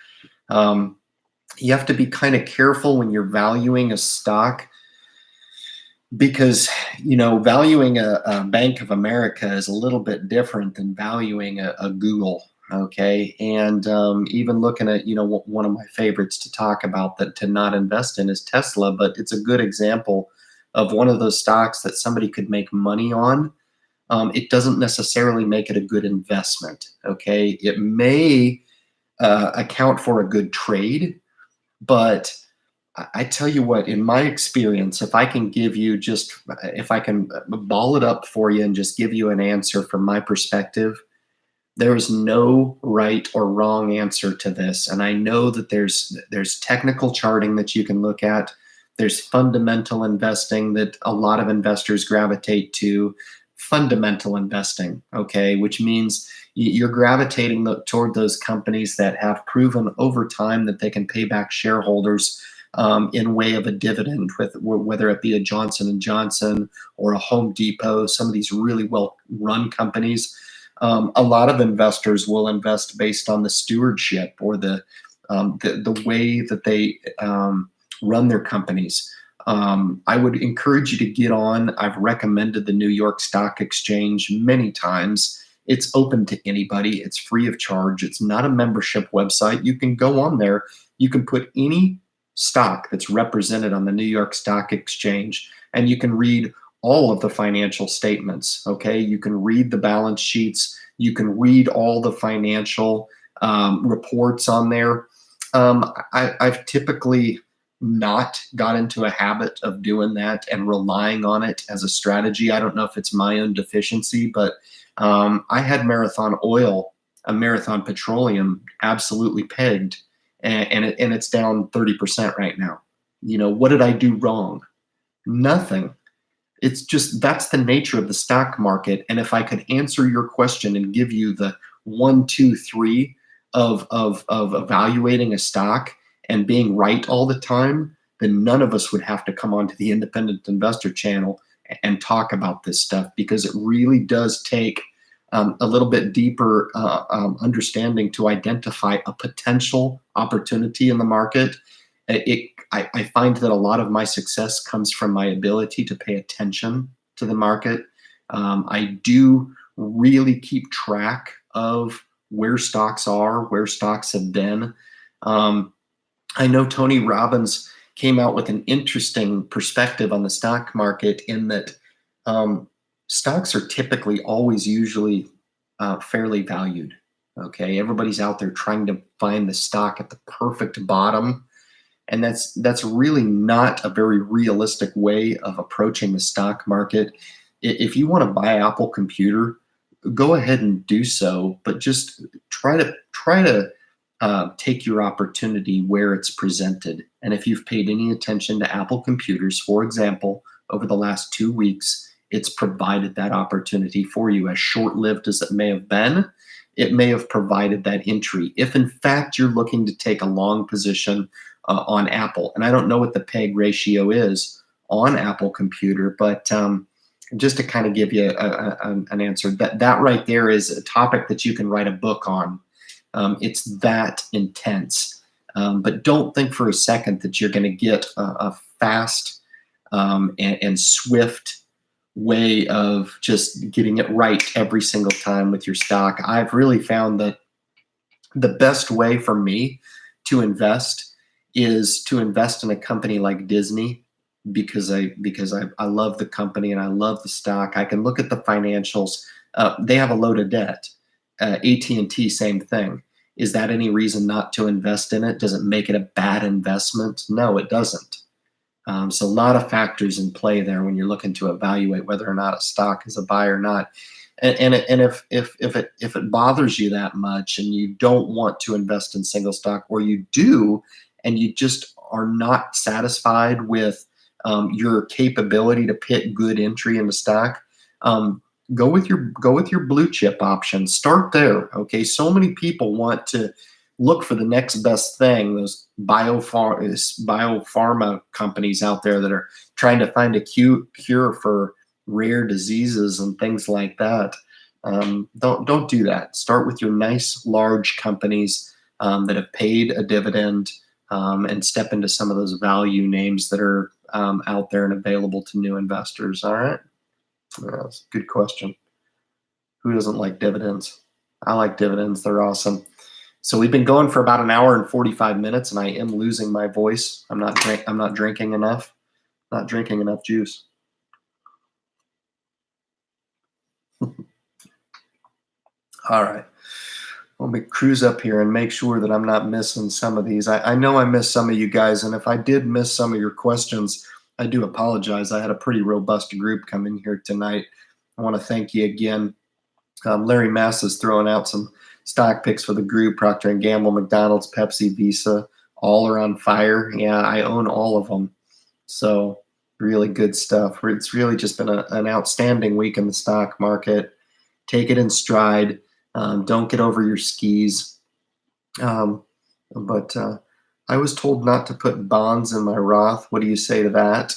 You have to be kind of careful when you're valuing a stock, because valuing a Bank of America is a little bit different than valuing a Google. Okay, and even looking at one of my favorites to talk about that to not invest in is Tesla, but it's a good example of one of those stocks that somebody could make money on. It doesn't necessarily make it a good investment. Okay, it may account for a good trade, but I tell you what, in my experience, if I can ball it up for you and just give you an answer from my perspective, there is no right or wrong answer to this. And I know that there's technical charting that you can look at. There's fundamental investing that a lot of investors gravitate to. Fundamental investing, okay, which means you're gravitating toward those companies that have proven over time that they can pay back shareholders in way of a dividend, whether it be a Johnson & Johnson or a Home Depot, some of these really well-run companies. A lot of investors will invest based on the stewardship or the way that they run their companies. I would encourage you to get on. I've recommended the New York Stock Exchange many times. It's open to anybody. It's free of charge. It's not a membership website. You can go on there. You can put any stock that's represented on the New York Stock Exchange, and you can read all of the financial statements. Okay, you can read the balance sheets. You can read all the financial reports on there. I've typically not got into a habit of doing that and relying on it as a strategy. I don't know if it's my own deficiency, but I had Marathon Oil, Marathon Petroleum, absolutely pegged, and it's down 30% right now. What did I do wrong? Nothing. It's just, that's the nature of the stock market. And if I could answer your question and give you the 1, 2, 3 of evaluating a stock and being right all the time, then none of us would have to come onto the Independent Investor channel and talk about this stuff, because it really does take a little bit deeper understanding to identify a potential opportunity in the market. I find that a lot of my success comes from my ability to pay attention to the market. I do really keep track of where stocks are, where stocks have been. I know Tony Robbins came out with an interesting perspective on the stock market, in that stocks are typically always usually fairly valued. Okay, everybody's out there trying to find the stock at the perfect bottom. And that's really not a very realistic way of approaching the stock market. If you want to buy Apple Computer, go ahead and do so, but just try to take your opportunity where it's presented. And if you've paid any attention to Apple Computers, for example, over the last 2 weeks, it's provided that opportunity for you. As short-lived as it may have been, it may have provided that entry. If in fact you're looking to take a long position on Apple, and I don't know what the PEG ratio is on Apple Computer, but just to kind of give you an answer, that right there is a topic that you can write a book on. It's that intense. But don't think for a second that you're going to get a fast and swift way of just getting it right every single time with your stock. I've really found that the best way for me to invest is to invest in a company like Disney, because I love the company and I love the stock. I can look at the financials. They have a load of debt. AT&T, same thing. Is that any reason not to invest in it? Does it make it a bad investment? No, it doesn't. So a lot of factors in play there when you're looking to evaluate whether or not a stock is a buy or not. And if it bothers you that much and you don't want to invest in single stock, or you do and you just are not satisfied with your capability to pick good entry into stock, go with your blue chip option. Start there. Okay, so many people want to look for the next best thing. Those biopharma companies out there that are trying to find a cure for rare diseases and things like that. Don't do that. Start with your nice large companies that have paid a dividend, and step into some of those value names that are out there and available to new investors. All right. That's a good question. Who doesn't like dividends? I like dividends. They're awesome. So we've been going for about an hour and 45 minutes, and I am losing my voice. I'm not drinking enough. Not drinking enough juice. All right. Let me cruise up here and make sure that I'm not missing some of these. I know I missed some of you guys, and if I did miss some of your questions, I do apologize. I had a pretty robust group come in here tonight. I want to thank you again. Larry Mass is throwing out some stock picks for the group. Procter & Gamble, McDonald's, Pepsi, Visa, all are on fire. Yeah, I own all of them. So really good stuff. It's really just been an outstanding week in the stock market. Take it in stride. Don't get over your skis. But I was told not to put bonds in my Roth. What do you say to that?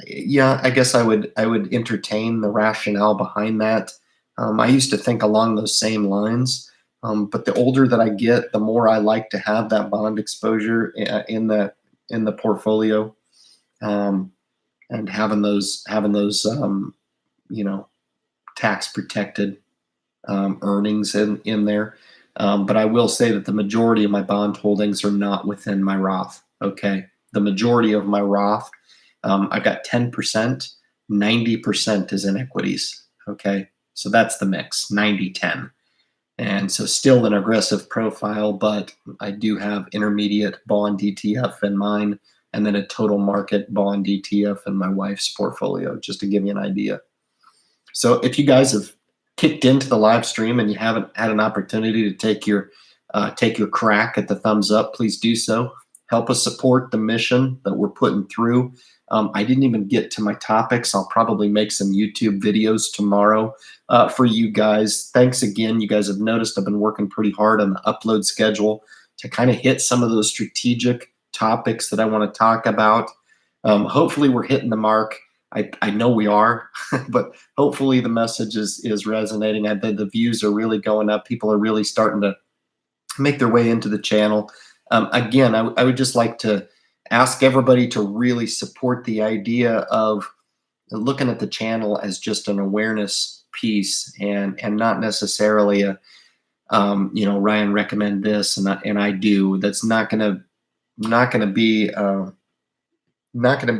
Yeah, I guess I would entertain the rationale behind that. I used to think along those same lines, but the older that I get, the more I like to have that bond exposure in the portfolio, and having those tax protected earnings in there. But I will say that the majority of my bond holdings are not within my Roth. Okay, the majority of my Roth, I've got 10%, 90% is in equities. Okay, so that's the mix, 90-10. And so still an aggressive profile, but I do have intermediate bond ETF in mine, and then a total market bond ETF in my wife's portfolio, just to give you an idea. So if you guys have kicked into the live stream and you haven't had an opportunity to take your crack at the thumbs up, please do so. Help us support the mission that we're putting through. I didn't even get to my topics. I'll probably make some YouTube videos tomorrow for you guys. Thanks again. You guys have noticed I've been working pretty hard on the upload schedule to kind of hit some of those strategic topics that I want to talk about. Hopefully we're hitting the mark. I know we are, but hopefully the message is resonating. The views are really going up. People are really starting to make their way into the channel. Again, I would just like to ask everybody to really support the idea of looking at the channel as just an awareness piece, and not necessarily a Ryan recommend this and I do. That's not gonna be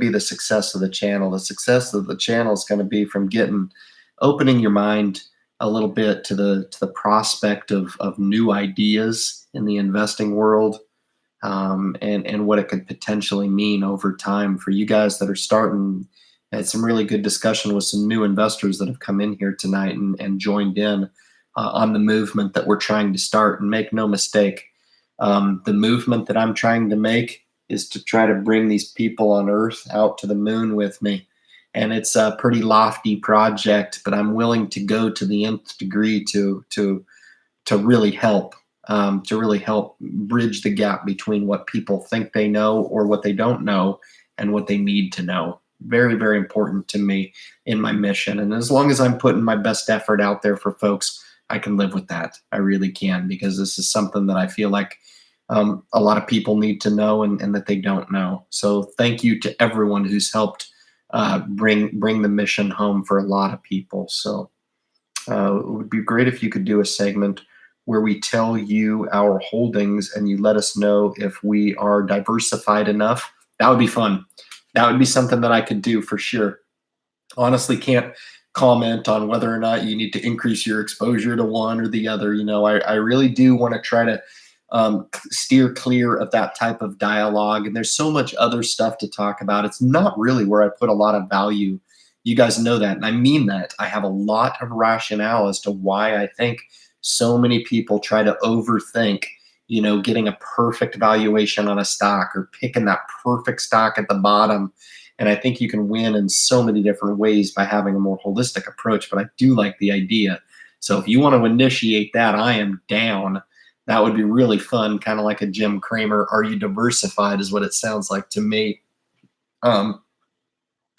the success of the channel. The success of the channel is going to be from opening your mind a little bit to the prospect of new ideas in the investing world, and what it could potentially mean over time for you guys that are starting. I had some really good discussion with some new investors that have come in here tonight and joined in on the movement that we're trying to start. And make no mistake, the movement that I'm trying to make is to try to bring these people on Earth out to the moon with me. And it's a pretty lofty project, but I'm willing to go to the nth degree to really help bridge the gap between what people think they know or what they don't know and what they need to know. Very, very important to me in my mission. And as long as I'm putting my best effort out there for folks, I can live with that. I really can, because this is something that I feel like a lot of people need to know and that they don't know. So thank you to everyone who's helped bring the mission home for a lot of people. So it would be great if you could do a segment where we tell you our holdings and you let us know if we are diversified enough. That would be fun. That would be something that I could do for sure. Honestly, can't comment on whether or not you need to increase your exposure to one or the other. I really do want to try to steer clear of that type of dialogue. And there's so much other stuff to talk about. It's not really where I put a lot of value. You guys know that. And I mean that. I have a lot of rationale as to why I think so many people try to overthink, getting a perfect valuation on a stock or picking that perfect stock at the bottom. And I think you can win in so many different ways by having a more holistic approach. But I do like the idea. So if you want to initiate that, I am down. That would be really fun, kind of like a Jim Cramer. Are you diversified is what it sounds like to me. I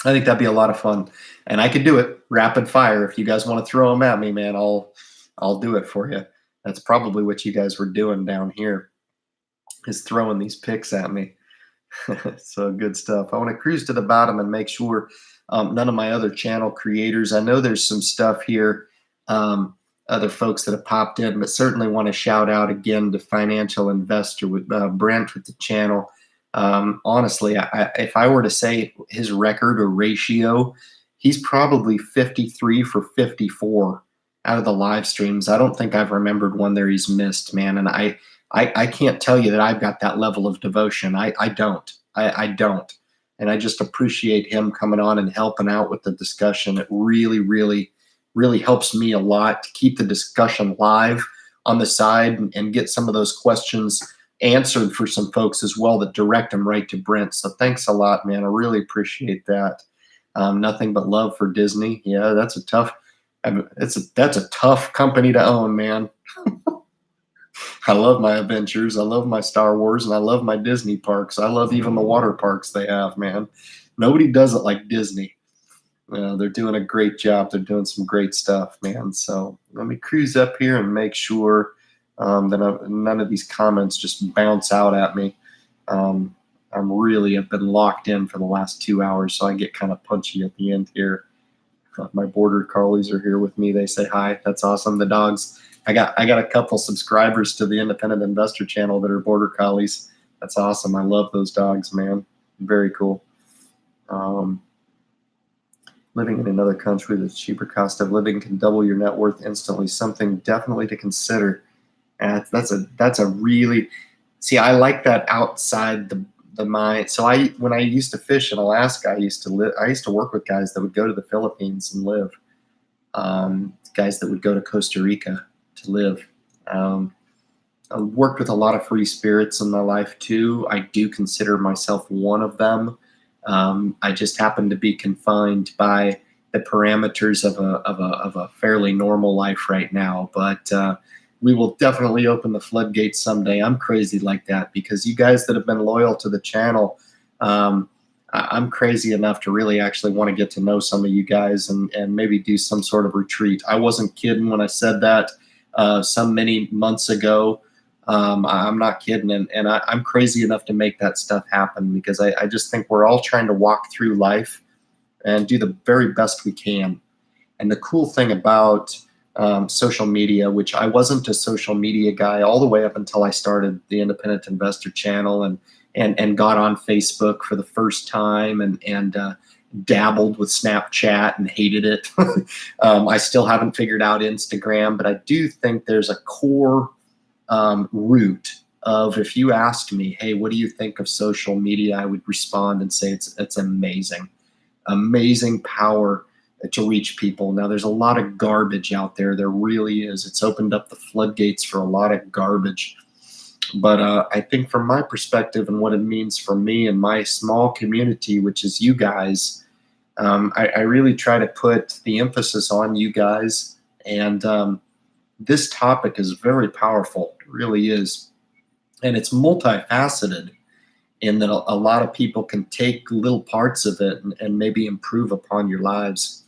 think that'd be a lot of fun. And I could do it rapid fire. If you guys want to throw them at me, man, I'll do it for you. That's probably what you guys were doing down here, is throwing these picks at me. So good stuff. I want to cruise to the bottom and make sure none of my other channel creators, I know there's some stuff here, other folks that have popped in, but certainly want to shout out again to Financial Investor with Brent with the channel. Honestly, if I were to say his record or ratio, he's probably 53 for 54 out of the live streams. I don't think I've remembered one there he's missed, man. And I can't tell you that I've got that level of devotion. I don't. And I just appreciate him coming on and helping out with the discussion. It really, really, really helps me a lot to keep the discussion live on the side and get some of those questions answered for some folks as well that direct them right to Brent. So thanks a lot, man. I really appreciate that. Nothing but love for Disney. Yeah, that's a tough company to own, man. I love my Adventures. I love my Star Wars, and I love my Disney parks. I love even the water parks they have, man. Nobody does it like Disney. They're doing a great job. They're doing some great stuff, man. So let me cruise up here and make sure that none of these comments just bounce out at me. I've been locked in for the last 2 hours, so I get kind of punchy at the end here. My border collies are here with me. They say hi. That's awesome. The dogs. I got a couple subscribers to the Independent Investor channel that are border collies. That's awesome. I love those dogs, man. Very cool. Living in another country that's cheaper cost of living can double your net worth instantly. Something definitely to consider. And that's a really, see, I like that outside the mind. So when I used to fish in Alaska, I used to work with guys that would go to the Philippines and live. Guys that would go to Costa Rica to live. I worked with a lot of free spirits in my life too. I do consider myself one of them. I just happen to be confined by the parameters of a fairly normal life right now. But we will definitely open the floodgates someday. I'm crazy like that because you guys that have been loyal to the channel, I'm crazy enough to really actually want to get to know some of you guys and maybe do some sort of retreat. I wasn't kidding when I said that many months ago. I'm not kidding. And I'm crazy enough to make that stuff happen because I just think we're all trying to walk through life and do the very best we can. And the cool thing about social media, which I wasn't a social media guy all the way up until I started the Independent Investor channel and got on Facebook for the first time and dabbled with Snapchat and hated it. I still haven't figured out Instagram, but I do think there's a core root of, if you asked me, hey, what do you think of social media? I would respond and say it's amazing power to reach people. Now, there's a lot of garbage out there. There really is. It's opened up the floodgates for a lot of garbage. But I think from my perspective and what it means for me and my small community, which is you guys, I really try to put the emphasis on you guys. And this topic is very powerful. It really is. And it's multifaceted in that a lot of people can take little parts of it and maybe improve upon your lives.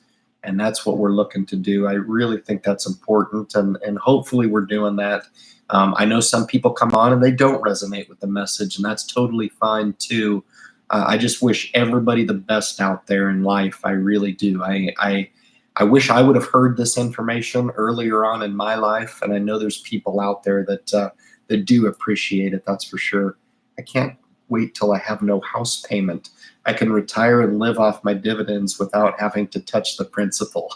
And that's what we're looking to do. I really think that's important. And hopefully we're doing that. I know some people come on and they don't resonate with the message, and that's totally fine too. I just wish everybody the best out there in life. I really do. I wish I would have heard this information earlier on in my life, and I know there's people out there that do appreciate it. That's for sure. I can't wait till I have no house payment. I can retire and live off my dividends without having to touch the principal.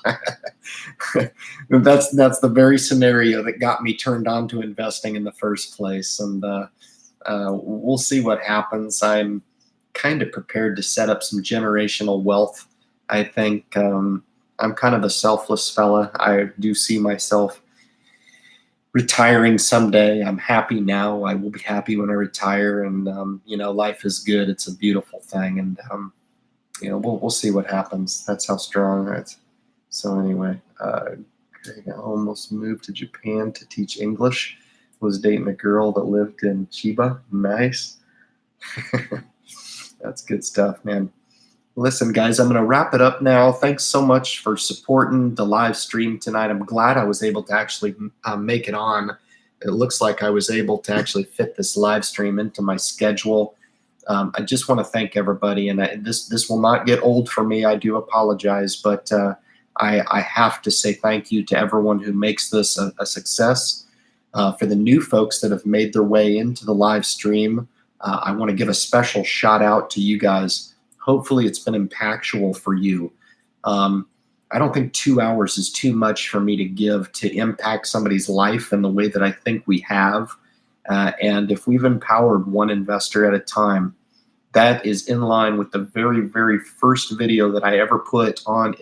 That's the very scenario that got me turned on to investing in the first place. And we'll see what happens. I'm kind of prepared to set up some generational wealth. I think I'm kind of a selfless fella. I do see myself retiring someday. I'm happy now. I will be happy when I retire. And, life is good. It's a beautiful thing. And, we'll see what happens. That's how strong that's. So anyway, Greg almost moved to Japan to teach English. Was dating a girl that lived in Chiba. Nice. That's good stuff, man. Listen, guys, I'm going to wrap it up now. Thanks so much for supporting the live stream tonight. I'm glad I was able to actually make it on. It looks like I was able to actually fit this live stream into my schedule. I just want to thank everybody, and this will not get old for me. I do apologize, but I have to say thank you to everyone who makes this a success. For the new folks that have made their way into the live stream, I want to give a special shout out to you guys. Hopefully it's been impactful for you. I don't think 2 hours is too much for me to give to impact somebody's life in the way that I think we have. And if we've empowered one investor at a time, that is in line with the very, very first video that I ever put on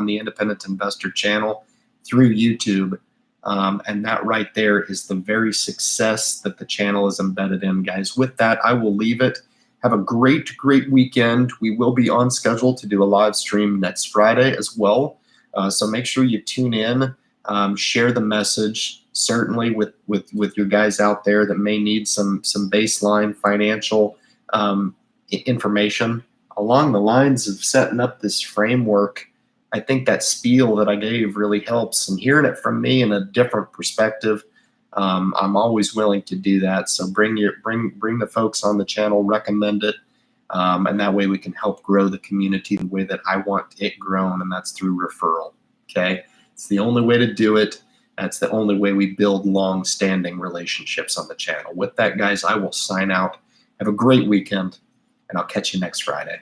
the Independent Investor channel through YouTube. And that right there is the very success that the channel is embedded in, guys. With that, I will leave it. Have a great, great weekend. We will be on schedule to do a live stream next Friday as well. So make sure you tune in, share the message, certainly with your guys out there that may need some baseline financial information along the lines of setting up this framework. I think that spiel that I gave really helps, and hearing it from me in a different perspective, I'm always willing to do that. So bring the folks on the channel, recommend it, and that way we can help grow the community the way that I want it grown, and that's through referral. Okay, it's the only way to do it. That's the only way we build long-standing relationships on the channel. With that, guys, I will sign out. Have a great weekend, and I'll catch you next Friday.